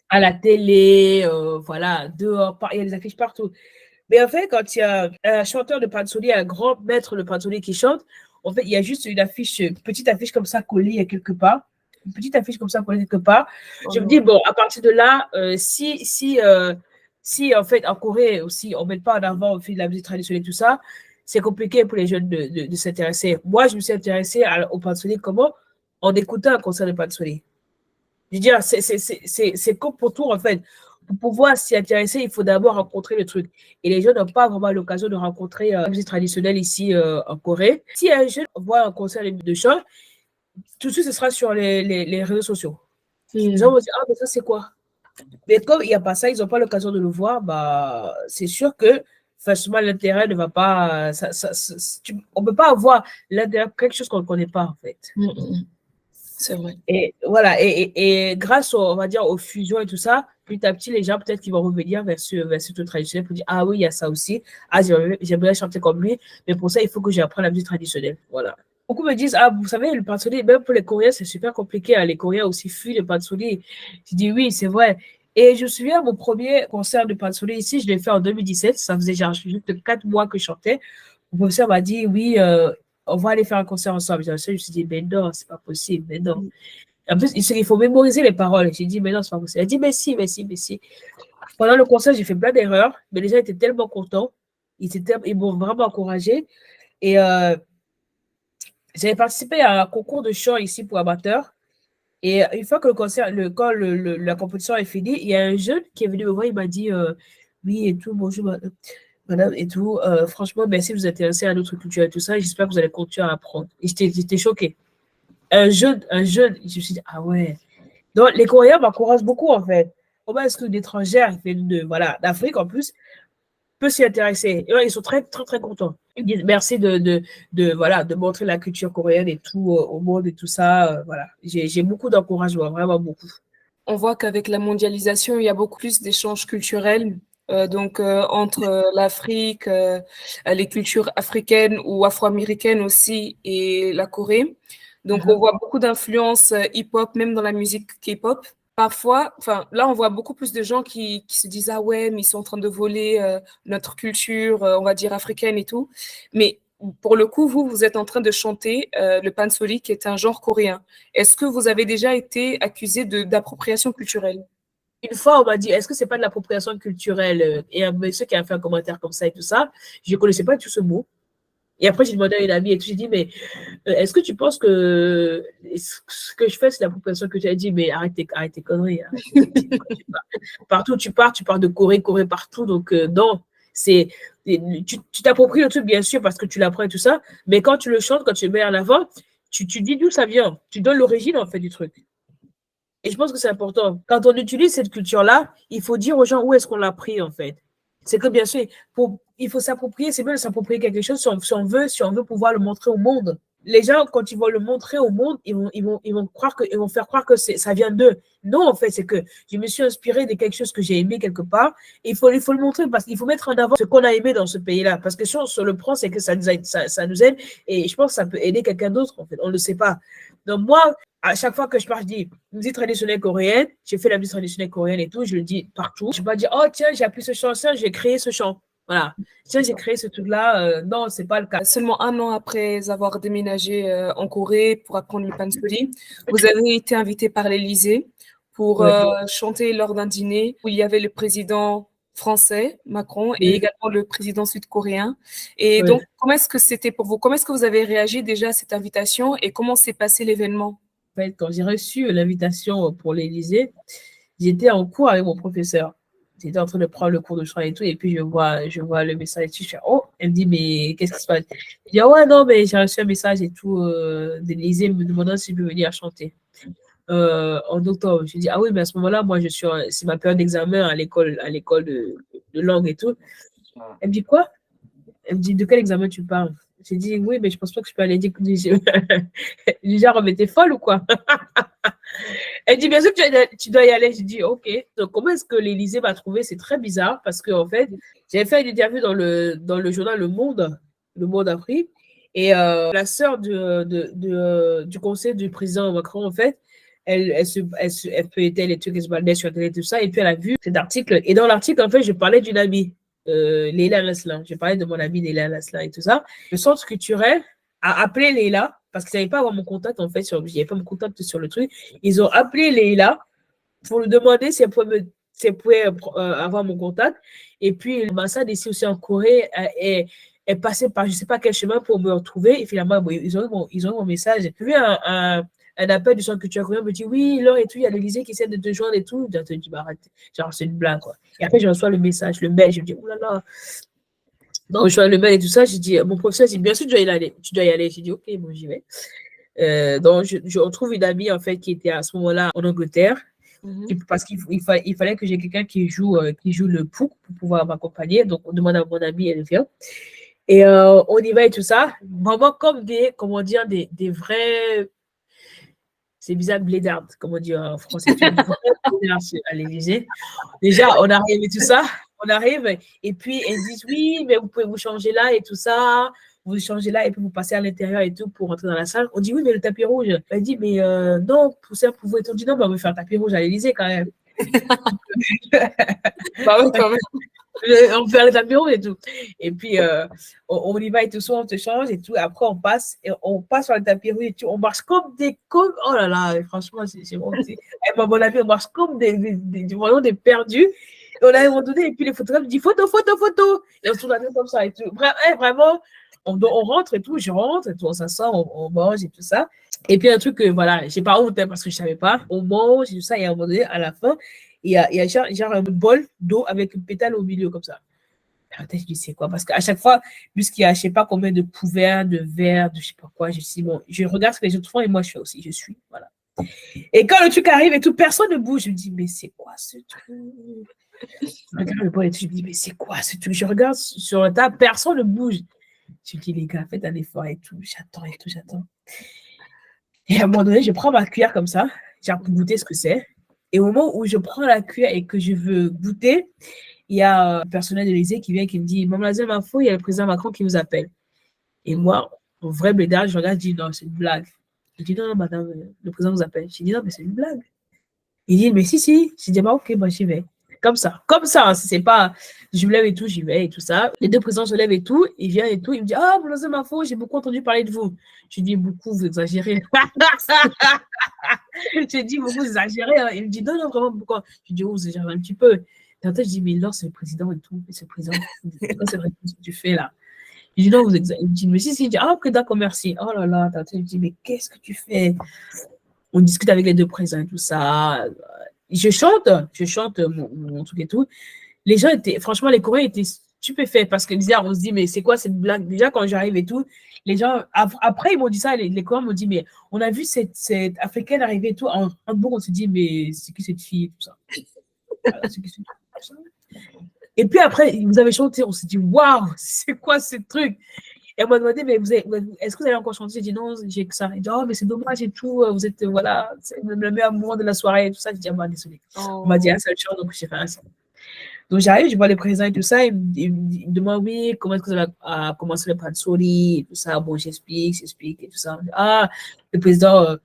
À la télé, voilà, dehors, il y a des affiches partout. Mais en fait, quand il y a un chanteur de pansori, un grand maître de pansori qui chante, en fait, il y a juste une petite affiche comme ça collée quelque part. Une petite affiche comme ça collée quelque part. Je me dis, bon, à partir de là, si en fait, en Corée aussi, on ne met pas en avant au fil de la musique traditionnelle, tout ça, c'est compliqué pour les jeunes de s'intéresser. Moi, je me suis intéressée au pansori, comment? En écoutant un concert de pansori. Je veux dire, c'est comme pour tout, en fait. Pour pouvoir s'y intéresser, il faut d'abord rencontrer le truc. Et les jeunes n'ont pas vraiment l'occasion de rencontrer la musique traditionnelle ici en Corée. Si un jeune voit un concert de chant, tout de suite, ce sera sur les réseaux sociaux. Les gens vont dire, ah, mais ça, c'est quoi? Mais comme il n'y a pas ça, ils n'ont pas l'occasion de le voir, bah, c'est sûr que facilement, l'intérêt ne va pas. On ne peut pas avoir l'intérêt pour quelque chose qu'on ne connaît pas, en fait. C'est vrai. Et voilà, et grâce, on va dire, aux fusions et tout ça, petit à petit, les gens, peut-être qu'ils vont revenir vers ce truc traditionnel pour dire, ah oui, il y a ça aussi. Ah, j'aimerais chanter comme lui, mais pour ça, il faut que j'apprenne la musique traditionnelle. Voilà. Beaucoup me disent, ah, vous savez, le pansori, même pour les Coréens, c'est super compliqué. Hein. Les Coréens aussi fuient le pansori. Je dis, oui, c'est vrai. Et je me souviens, mon premier concert de pansori ici, je l'ai fait en 2017. Ça faisait genre juste 4 mois que je chantais. Le professeur m'a dit, oui, on va aller faire un concert ensemble. Je me suis dit, mais non, c'est pas possible, mais non. En plus, il faut mémoriser les paroles. J'ai dit, mais non, c'est pas possible. Elle a dit, mais si, mais si, mais si. Pendant le concert, j'ai fait plein d'erreurs, mais les gens étaient tellement contents. Ils m'ont vraiment encouragé. Et j'avais participé à un concours de chant ici pour amateurs. Et une fois que la compétition est finie, il y a un jeune qui est venu me voir, il m'a dit, oui, et tout, bonjour, madame, et tout. Franchement, merci de vous intéresser à notre culture et tout ça. J'espère que vous allez continuer à apprendre. Et j'étais choquée. Un jeune, je me suis dit, ah ouais. Donc, les Coréens m'encouragent beaucoup, en fait. Comment est-ce qu'une étrangère d'Afrique, en plus, peut s'y intéresser? Et là, ils sont très, très, très contents. Ils disent merci de montrer la culture coréenne et tout au monde et tout ça. Voilà. J'ai beaucoup d'encouragement, vraiment beaucoup. On voit qu'avec la mondialisation, il y a beaucoup plus d'échanges culturels. Entre l'Afrique, les cultures africaines ou afro-américaines aussi et la Corée. Donc, on voit beaucoup d'influences hip-hop, même dans la musique K-pop. Parfois, enfin, là, on voit beaucoup plus de gens qui se disent, ah ouais, mais ils sont en train de voler notre culture, on va dire africaine et tout. Mais pour le coup, vous êtes en train de chanter le pansori, qui est un genre coréen. Est-ce que vous avez déjà été accusé d'appropriation culturelle? Une fois, on m'a dit, est-ce que c'est pas de l'appropriation culturelle? Et un monsieur qui a fait un commentaire comme ça et tout ça, je ne connaissais pas du tout ce mot. Et après, j'ai demandé à une amie et tout, j'ai dit, mais est-ce que tu penses que ce que je fais, c'est l'appropriation culturelle? Elle dit, mais arrête tes conneries. Partout où tu pars de Corée, Corée partout. Donc, non, tu t'appropries le truc, bien sûr, parce que tu l'apprends et tout ça. Mais quand tu le chantes, quand tu le mets en avant, tu dis d'où ça vient. Tu donnes l'origine, en fait, du truc. Et je pense que c'est important. Quand on utilise cette culture-là, il faut dire aux gens où est-ce qu'on l'a pris, en fait. C'est que, bien sûr, il faut s'approprier, c'est bien de s'approprier quelque chose si on veut pouvoir le montrer au monde. Les gens, quand ils vont le montrer au monde, ils vont faire croire que ça vient d'eux. Non, en fait, c'est que je me suis inspirée de quelque chose que j'ai aimé quelque part. Et il faut le montrer parce qu'il faut mettre en avant ce qu'on a aimé dans ce pays-là. Parce que si on se le prend, c'est que ça nous aide, ça nous aide. Et je pense que ça peut aider quelqu'un d'autre, en fait. On ne le sait pas. Donc, moi, à chaque fois que je parle, je dis musique traditionnelle coréenne, j'ai fait la musique traditionnelle coréenne et tout, je le dis partout. Je ne vais pas dire, oh tiens, j'ai appris ce chant, tiens, j'ai créé ce chant. Voilà. Tiens, j'ai créé ce truc-là. Non, ce n'est pas le cas. Seulement un an après avoir déménagé en Corée pour apprendre le pansori, vous avez été invité par l'Élysée pour chanter lors d'un dîner où il y avait le président français, Macron, et également le président sud-coréen. Et donc, comment est-ce que c'était pour vous? Comment est-ce que vous avez réagi déjà à cette invitation et comment s'est passé l'événement? En fait, quand j'ai reçu l'invitation pour l'Élysée, j'étais en cours avec mon professeur. J'étais en train de prendre le cours de chant et tout, et puis je vois le message et tout. Je fais, oh, elle me dit, mais qu'est-ce qui se passe? Je dis, ah ouais, non, mais j'ai reçu un message et tout de l'Élysée me demandant si je peux venir chanter en octobre. Je dis, ah oui, mais à ce moment-là, moi, c'est ma période d'examen à l'école de langue et tout. Elle me dit, quoi? Elle me dit, de quel examen tu parles? J'ai dit, oui, mais je pense pas que je peux aller dire. Genre, mais t'es folle ou quoi? Elle dit, bien sûr que tu dois y aller. J'ai dit, ok. Donc, comment est-ce que l'Élysée m'a trouvé? C'est très bizarre parce qu'en fait, j'avais fait une interview dans le journal Le Monde Afrique. Et la sœur du conseil du président Macron, en fait, elle feuilletait les trucs, elle se baladait sur Internet, tout ça. Et puis, elle a vu cet article. Et dans l'article, en fait, je parlais d'une amie, Leila Laslan. Je parlais de mon amie Leila Laslan et tout ça. Le centre culturel a appelé Leila parce qu'ils n'avaient pas avoir mon contact, en fait, il n'y avait pas mon contact sur le truc. Ils ont appelé Leila pour lui demander si elle pouvait avoir mon contact. Et puis, l'ambassade ici aussi en Corée est passée par je ne sais pas quel chemin pour me retrouver. Et finalement, ils ont eu mon message. J'ai vu un appel du centre culturel coréen, me dit oui, Laure et tout, il y a l'Élysée qui essaie de te joindre et tout. J'ai dit, bah, arrête. Genre, c'est une blague, quoi. Et après, je reçois le message, le mail, je me dis, oh là là. Donc, je vois le mail et tout ça, j'ai dit, mon professeur dit, bien sûr, tu dois y aller. J'ai dit, ok, bon, j'y vais. Donc, je retrouve une amie, en fait, qui était à ce moment-là en Angleterre, parce qu'il fallait que j'ai quelqu'un qui joue le pouk pour pouvoir m'accompagner. Donc, on demande à mon amie, elle vient. Et on y va et tout ça. Vraiment comme des vrais... C'est bizarre, blédards, comme on dit en français. À l'Élysée. Déjà, on arrive et tout ça. On arrive et puis elles disent oui, mais vous pouvez vous changer là et tout ça. Vous changez là et puis vous passez à l'intérieur et tout pour rentrer dans la salle. On dit oui, mais le tapis rouge. Elle dit mais non, pour ça, pour vous. Et on dit non, mais on veut faire un tapis rouge à l'Élysée quand même. Bah oui, quand même. On fait le tapis rouge et tout. Et puis, on y va et tout ça, on te change et tout. Après, on passe sur le tapis rouge et tout. On marche comme oh là là, franchement, c'est bon. Mon avis, on marche comme vraiment des perdus. Et on a un moment donné, et puis les photographes disent photo, photo, photo. Et on se tourne la tête comme ça et tout. Vraiment, on rentre et tout, je rentre et tout, on s'assoit, on mange et tout ça. Et puis, un truc que, voilà, j'ai pas honte parce que je savais pas. On mange et tout ça, et à un moment donné, à la fin, il y a genre un bol d'eau avec une pétale au milieu comme ça. Je dis c'est quoi? Parce qu'à chaque fois, puisqu'il y a je sais pas combien de couverts, de verres, de je sais pas quoi, je dis bon, je regarde ce que les autres font et moi je fais aussi, je suis, voilà. Et quand le truc arrive et tout, personne ne bouge, je me dis mais c'est quoi ce truc? Je regarde le bol et tout, je me dis mais c'est quoi ce truc? Je regarde sur la table, personne ne bouge. Je me dis les gars, faites un effort et tout, j'attends et tout, j'attends. Et à un moment donné, je prends ma cuillère comme ça, genre pour goûter ce que c'est. Et au moment où je prends la cuillère et que je veux goûter, il y a un personnel de l'Élysée qui vient qui me dit, Mademoiselle Mafo, il y a le président Macron qui vous appelle. Et moi, en vrai blédard, je regarde, je dis, non, c'est une blague. Je dis, non, madame, le président vous appelle. Je dis, non, mais c'est une blague. Il dit, mais si. Je dis, bah, ok, bah, j'y vais. Comme ça, hein, c'est pas, je me lève et tout, j'y vais et tout ça. Les deux présidents se lèvent et tout, ils viennent et tout, ils me disent, ah, Mademoiselle Mafo, j'ai beaucoup entendu parler de vous. Je dis, beaucoup, vous exagérez. Je dis, beaucoup, vous exagérez. Hein. Il me dit, non, vraiment, pourquoi? Je dis, oh, vous exagérez un petit peu. Et en fait, je dis, mais là, c'est le président et tout. C'est le président. C'est vrai ce que tu fais là. Je dis, non, vous exagérez. Il me dit, mais si. Il dit, ah, ok, d'accord, merci. Oh là là, je me dis, mais qu'est-ce que tu fais? On discute avec les deux présidents et tout ça. Je chante mon truc et tout. Les gens étaient, franchement, les Coréens étaient stupéfaits parce qu'ils disaient, on se dit, mais c'est quoi cette blague? Déjà, quand j'arrive et tout, les gens, après, ils m'ont dit ça, les Coréens m'ont dit, mais on a vu cette Africaine arriver et tout. En Hambourg, on se dit, mais c'est qui cette fille et tout ça? Voilà, c'est qui cette fille, tout ça? Et puis après, vous avez chanté, on s'est dit, waouh, c'est quoi ce truc? Et elle m'a demandé, mais est-ce que vous allez encore chanter? J'ai dit, non, j'ai que ça. Elle dit, oh, mais c'est dommage et tout, vous êtes, voilà, c'est le meilleur moment de la soirée et tout ça. J'ai dit, ah, bah, désolé. On m'a dit un seul chant, donc j'ai fait un seul. Donc j'arrive, je vois les présidents et tout ça, ils me demandent, oui, comment est-ce que vous avez commencé le Pansori et tout ça. Bon, j'explique et tout ça. Ah, le président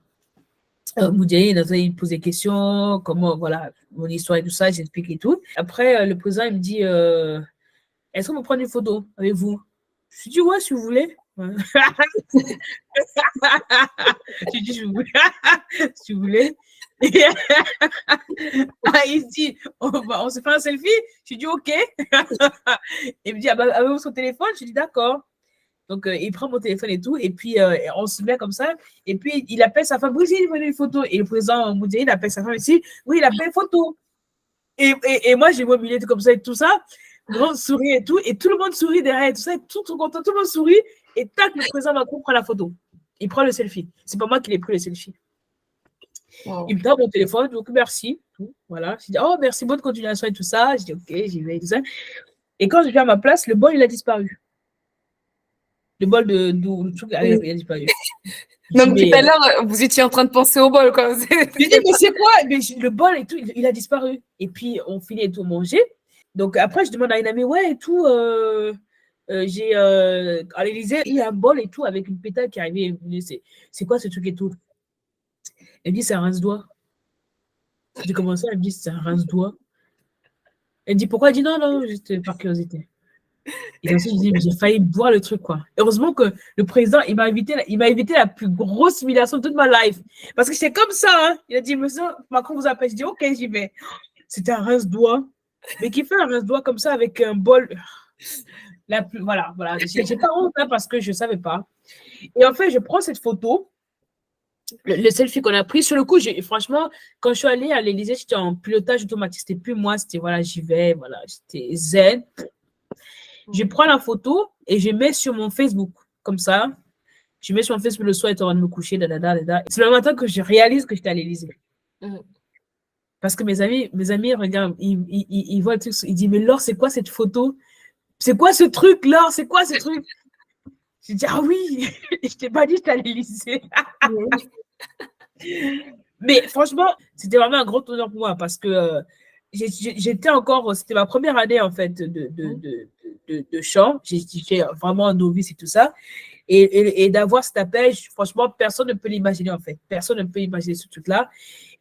Moudjahid, il me pose des questions, comment, voilà, mon histoire et tout ça, j'explique et tout. Après, le président, il me dit, est-ce qu'on peut prendre une photo avec vous? Je lui dis, ouais, si vous voulez. Ouais. Je lui dis, si vous voulez. Il se dit, on se fait un selfie. Je lui dis, ok. Il me dit, avez-vous son téléphone? Je lui dis, d'accord. Donc, il prend mon téléphone et tout. Et puis, on se met comme ça. Et puis, il appelle sa femme. Brigitte, il veut une photo. Et le président Moudjahid, il appelle sa femme ici. Oui, il appelle photo. Et moi, j'ai mobilé comme ça et tout ça. Le monde sourit et tout le monde sourit derrière et tout ça, et tout content, tout le monde sourit, et tac, le président Macron prend la photo. Il prend le selfie. C'est pas moi qui l'ai pris le selfie. Wow. Il me donne mon téléphone, donc merci. Tout, voilà. Je dis, oh, merci, bonne continuation et tout ça. Je dis, ok, j'y vais et tout ça. Et quand je viens à ma place, le bol, il a disparu. Le bol de truc, il a disparu. Donc, tout à l'heure, vous étiez en train de penser au bol, quoi. Je dis, mais c'est quoi? Mais le bol et tout, il a disparu. Et puis, on finit tout manger. Donc, après, je demande à une amie, ouais, et tout, j'ai, à l'Élysée, il y a un bol et tout, avec une pétale qui est arrivée. C'est quoi ce truc et tout? Elle me dit, c'est un rince-doigt. J'ai commencé, elle me dit, c'est un rince-doigt. Elle me dit, pourquoi? Elle dit, non, juste par curiosité. Et ensuite, je dis, mais j'ai failli boire le truc, quoi. Heureusement que le président, il m'a évité la plus grosse humiliation de toute ma life. Parce que j'étais comme ça, hein. Il a dit, monsieur Macron vous appelle. Je dis, ok, j'y vais. C'était un rince-doigt. Mais qui fait un rince-doigt comme ça avec un bol. Voilà. J'ai pas honte hein, parce que je ne savais pas. Et en fait, je prends cette photo, le selfie qu'on a pris. Sur le coup, franchement, quand je suis allée à l'Élysée, j'étais en pilotage automatique. C'était plus moi, c'était voilà, j'y vais, voilà, j'étais zen. Je prends la photo et je mets sur mon Facebook, comme ça. Je mets sur mon Facebook le soir, étant en train de me coucher, C'est le matin que je réalise que j'étais à l'Élysée. Parce que mes amis regardent, ils voient le truc, ils disent, mais Laure, c'est quoi cette photo? C'est quoi ce truc, Laure? C'est quoi ce truc? J'ai dit, ah oui, je t'ai pas dit que j'étais à l'Élysée. Mais franchement, c'était vraiment un gros honneur pour moi parce que j'étais encore, c'était ma première année en fait de chant. J'étais vraiment un novice et tout ça. Et d'avoir cet appel, franchement, personne ne peut l'imaginer en fait. Personne ne peut imaginer ce truc-là.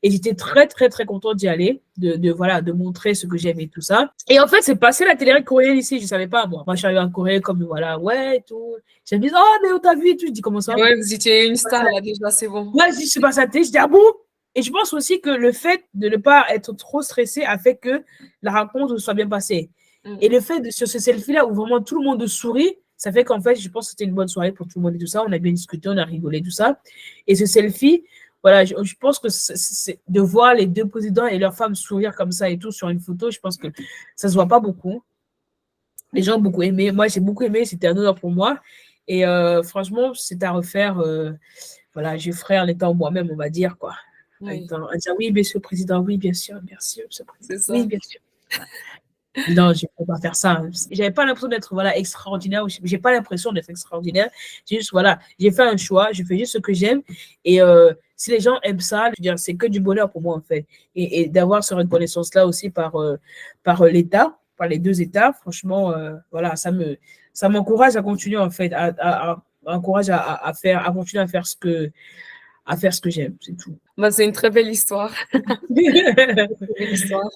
Et j'étais très, très, très contente d'y aller, de montrer ce que j'aime et tout ça. Et en fait, c'est passé la télé coréenne ici, je ne savais pas, moi. Moi, je suis arrivée en Corée comme, voilà, ouais, et tout. J'ai dit, oh, mais on t'a vu et tout. Je dis, comment ça? Ouais, vous étiez une star, là, déjà, c'est bon. Ouais, je suis passée à la télé, je dis, ah bon? Et je pense aussi que le fait de ne pas être trop stressé a fait que la rencontre soit bien passée. Et le fait sur ce selfie-là où vraiment tout le monde sourit, ça fait qu'en fait, je pense que c'était une bonne soirée pour tout le monde et tout ça. On a bien discuté, on a rigolé, tout ça. Et ce selfie, voilà, je pense que c'est de voir les deux présidents et leurs femmes sourire comme ça et tout sur une photo, je pense que ça se voit pas beaucoup. Les gens ont beaucoup aimé. Moi, j'ai beaucoup aimé. C'était un honneur pour moi. Et franchement, c'est à refaire. Voilà, je ferai en étant moi-même, on va dire, quoi. Oui. En disant, oui, monsieur le président, oui, bien sûr, monsieur le président. Oui, bien sûr. Non, je ne peux pas faire ça. Je n'avais pas l'impression d'être voilà, extraordinaire. Je n'ai pas l'impression d'être extraordinaire. C'est juste, voilà, j'ai fait un choix, je fais juste ce que j'aime. Et si les gens aiment ça, je veux dire, c'est que du bonheur pour moi, en fait. Et d'avoir cette reconnaissance-là aussi par l'État. par les 2 États, franchement, voilà, ça m'encourage à continuer, en fait, m'encourage à continuer à faire ce que j'aime, c'est tout. Bah, c'est une très belle histoire. Très belle histoire.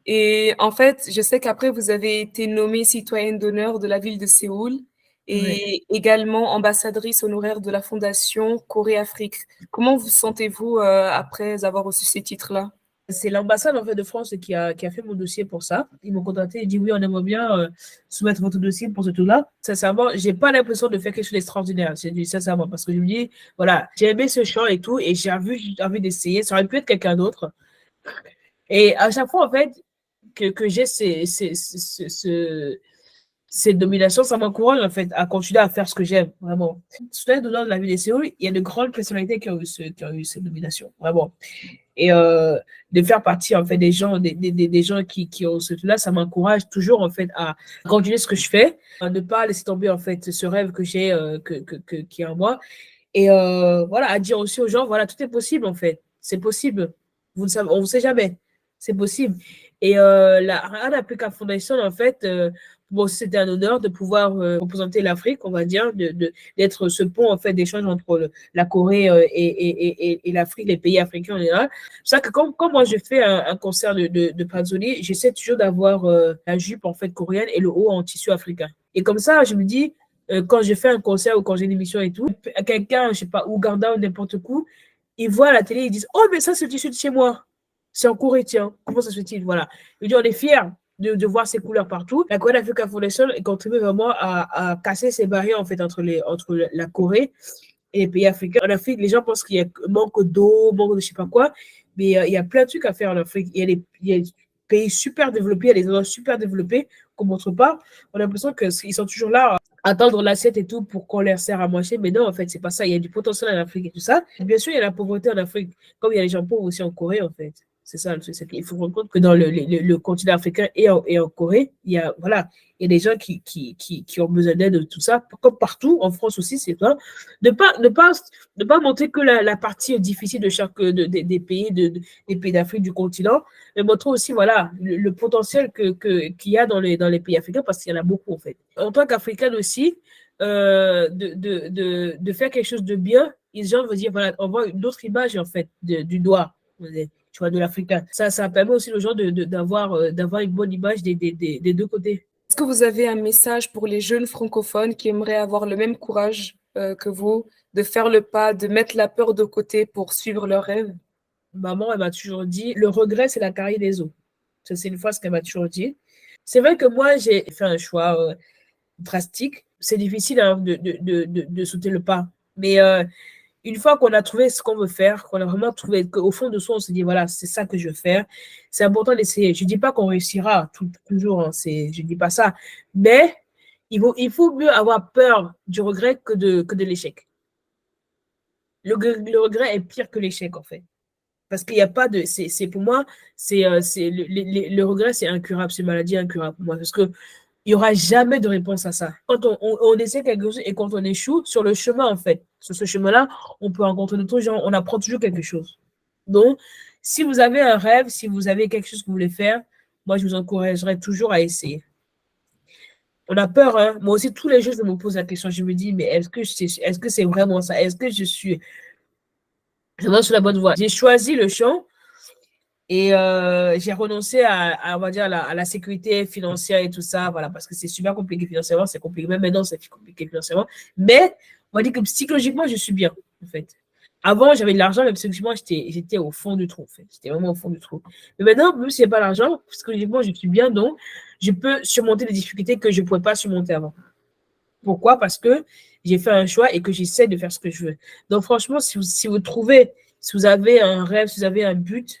Et en fait, je sais qu'après, vous avez été nommée citoyenne d'honneur de la ville de Séoul Ouais. et également ambassadrice honoraire de la Fondation Corée-Afrique. Comment vous sentez-vous après avoir reçu ces titres-là? C'est l'ambassade en fait de France qui a fait mon dossier pour ça. Ils m'ont contacté et dit oui, on aimerait bien soumettre votre dossier pour ce tout-là. Sincèrement, j'ai pas l'impression de faire quelque chose d'extraordinaire. J'ai dit sincèrement parce que je me dis voilà, j'ai aimé ce chant et tout et j'ai envie d'essayer. Ça aurait pu être quelqu'un d'autre. Et à chaque fois en fait que j'ai ces dominations, ça m'encourage en fait à continuer à faire ce que j'aime vraiment. Tout dans la ville de Séoul, il y a de grandes personnalités qui ont eu cette domination, vraiment. Et de faire partie en fait des gens, des gens qui ont ce truc-là, ça m'encourage toujours en fait à continuer ce que je fais, à ne pas laisser tomber en fait ce rêve que j'ai, qui est en moi. Et voilà, à dire aussi aux gens, voilà, tout est possible en fait. C'est possible. Vous ne savez, on ne sait jamais. C'est possible. Et la Rana Africa Foundation, en fait, bon, c'était un honneur de pouvoir représenter l'Afrique, on va dire, d'être ce pont en fait d'échange entre la Corée et l'Afrique, les pays africains en général. C'est ça que quand moi je fais un concert de Panzoli, j'essaie toujours d'avoir la jupe en fait coréenne et le haut en tissu africain. Et comme ça, je me dis, quand je fais un concert ou quand j'ai une émission et tout, quelqu'un, je sais pas, Ouganda ou n'importe où, ils voient à la télé, ils disent, oh, mais ça, c'est le tissu de chez moi. C'est en Corée, tiens. Comment ça se fait-il? Voilà. Je dis, on est fiers de voir ces couleurs partout. La Corée Africa Foundation contribue vraiment à casser ces barrières, en fait, entre la Corée et les pays africains. En Afrique, les gens pensent qu'il y a manque d'eau, manque de je sais pas quoi, mais il y a plein de trucs à faire en Afrique. Il y a des pays super développés, il y a des endroits super développés qu'on ne montre pas. On a l'impression qu'ils sont toujours là attendre l'assiette et tout pour qu'on leur sert à manger. Mais non, en fait, c'est pas ça. Il y a du potentiel en Afrique et tout ça. Et bien sûr, il y a la pauvreté en Afrique, comme il y a les gens pauvres aussi en Corée, en fait. C'est ça, il faut rendre compte que dans le continent africain et en Corée, il y a, voilà, il y a des gens qui ont besoin d'aide de tout ça, comme partout, en France aussi, c'est ça. Ne pas montrer que la partie difficile de chaque, des pays, des pays d'Afrique, du continent, mais montrer aussi, voilà, le potentiel qu'il y a dans les pays africains, parce qu'il y en a beaucoup, en fait. En tant qu'Africaine aussi, de faire quelque chose de bien, les gens vont dire, voilà, on voit une autre image, en fait, du doigt, tu vois, de l'Africain. Ça permet aussi aux gens d'avoir une bonne image des deux côtés. Est-ce que vous avez un message pour les jeunes francophones qui aimeraient avoir le même courage que vous, de faire le pas, de mettre la peur de côté pour suivre leurs rêves? Maman, elle m'a toujours dit, le regret, c'est la carie des os. Ça, c'est une phrase qu'elle m'a toujours dit. C'est vrai que moi, j'ai fait un choix drastique. C'est difficile hein, de sauter le pas. Mais une fois qu'on a trouvé ce qu'on veut faire, qu'on a vraiment trouvé, qu'au fond de soi, on se dit, voilà, c'est ça que je veux faire, c'est important d'essayer. Je ne dis pas qu'on réussira toujours, hein, je ne dis pas ça, mais il faut mieux avoir peur du regret que de l'échec. Le regret est pire que l'échec, en fait. Parce qu'il n'y a pas de... pour moi, le regret, c'est incurable, c'est une maladie incurable pour moi. Parce que il n'y aura jamais de réponse à ça. Quand on essaie quelque chose et quand on échoue, sur le chemin, en fait, sur ce chemin-là, on peut rencontrer d'autres gens, on apprend toujours quelque chose. Donc, si vous avez un rêve, si vous avez quelque chose que vous voulez faire, moi, je vous encouragerais toujours à essayer. On a peur, hein. Moi aussi, tous les jours, je me pose la question, je me dis, mais est-ce que c'est vraiment ça? Est-ce que je suis vraiment sur la bonne voie? J'ai choisi le chant, et j'ai renoncé on va dire, à la sécurité financière et tout ça, voilà, parce que c'est super compliqué financièrement, c'est compliqué, même maintenant, c'est compliqué financièrement. Mais on va dire que psychologiquement, je suis bien, en fait. Avant, j'avais de l'argent, mais psychologiquement, j'étais au fond du trou, en fait. J'étais vraiment au fond du trou. Mais maintenant, même si j'ai pas l'argent, psychologiquement, je suis bien, donc je peux surmonter les difficultés que je ne pouvais pas surmonter avant. Pourquoi? Parce que j'ai fait un choix et que j'essaie de faire ce que je veux. Donc, franchement, si vous trouvez, si vous avez un rêve, si vous avez un but,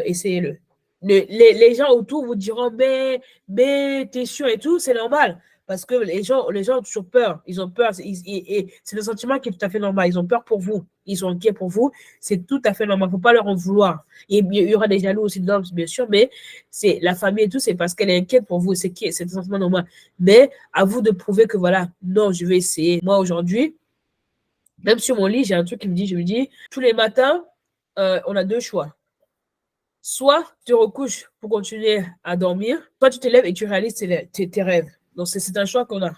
essayez-le. Les gens autour vous diront, mais t'es sûr et tout, c'est normal. Parce que les gens ont toujours peur. Ils ont peur. Et c'est le sentiment qui est tout à fait normal. Ils ont peur pour vous. Ils sont inquiets pour vous. C'est tout à fait normal. Il ne faut pas leur en vouloir. Et il y aura des jaloux aussi dedans, bien sûr, mais c'est la famille et tout, c'est parce qu'elle est inquiète pour vous. C'est un sentiment normal. Mais à vous de prouver que voilà, non, je vais essayer. Moi, aujourd'hui, même sur mon lit, j'ai un truc qui me dit, je me dis, tous les matins, on a deux choix. soit tu te recouches pour continuer à dormir, soit tu te lèves et tu réalises tes rêves. Donc, c'est un choix qu'on a.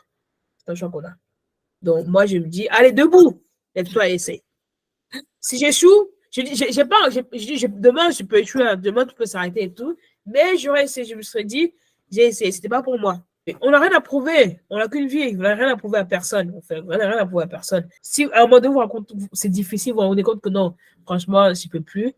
C'est un choix qu'on a. Donc, moi, je me dis, allez, debout, lève-toi et essaye. Si j'échoue, je dis, demain, je peux échouer, hein, demain, tout peut s'arrêter et tout, mais j'aurais essayé, je me serais dit, j'ai essayé, c'était pas pour moi. On n'a rien à prouver, on n'a qu'une vie, on n'a rien à prouver à personne. Enfin, on n'a rien à prouver à personne. Si à un moment donné, vous rencontrez, c'est difficile, vous vous rendez compte que non, franchement, je ne peux plus,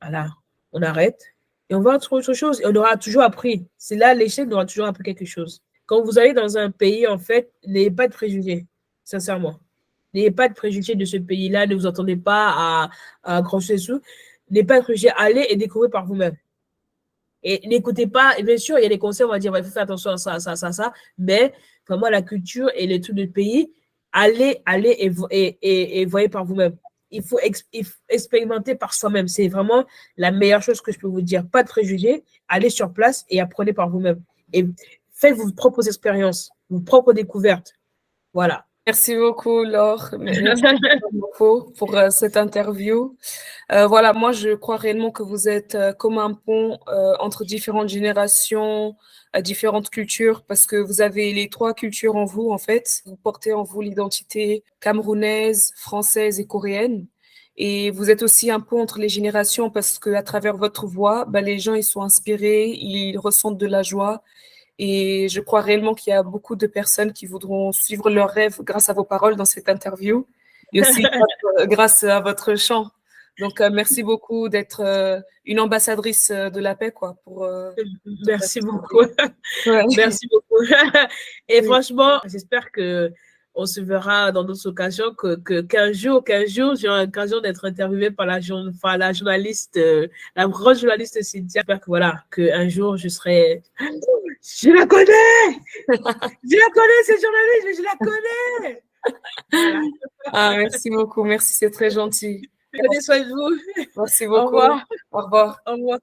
voilà, on arrête et on va trouver autre chose et on aura toujours appris. C'est là, l'échec, on aura toujours appris quelque chose. Quand vous allez dans un pays, en fait, n'ayez pas de préjugés, sincèrement. N'ayez pas de préjugés de ce pays-là, ne vous attendez pas à grand-chose. N'ayez pas de préjugés, allez et découvrez par vous-même. Et n'écoutez pas, et bien sûr, il y a des conseils, on va dire, il faut faire attention à ça, ça, ça, ça, mais vraiment la culture et les trucs du pays, allez et voyez par vous-même. Il faut expérimenter par soi-même. C'est vraiment la meilleure chose que je peux vous dire. Pas de préjugés, allez sur place et apprenez par vous-même. Et faites vos propres expériences, vos propres découvertes. Voilà. Merci beaucoup, Laure. Merci beaucoup pour cette interview. Voilà, moi, je crois réellement que vous êtes comme un pont entre différentes générations, différentes cultures, parce que vous avez les trois cultures en vous, en fait. Vous portez en vous l'identité camerounaise, française et coréenne. Et vous êtes aussi un pont entre les générations, parce que à travers votre voix, bah, les gens, ils sont inspirés, ils ressentent de la joie. Et je crois réellement qu'il y a beaucoup de personnes qui voudront suivre leurs rêves grâce à vos paroles dans cette interview et aussi grâce à votre chant. Donc, merci beaucoup d'être une ambassadrice de la paix, quoi. Merci beaucoup. Ouais. Merci beaucoup. Et franchement, j'espère que on se verra dans d'autres occasions, qu'un jour, j'aurai l'occasion d'être interviewée par la journaliste, la grande journaliste Cynthia. J'espère que voilà, qu'un jour je serai. Je la connais! Je la connais, cette journaliste, mais je la connais! Voilà. Ah, merci beaucoup, merci, c'est très gentil. Prenez soin de vous. Merci beaucoup. Au revoir. Au revoir. Au revoir.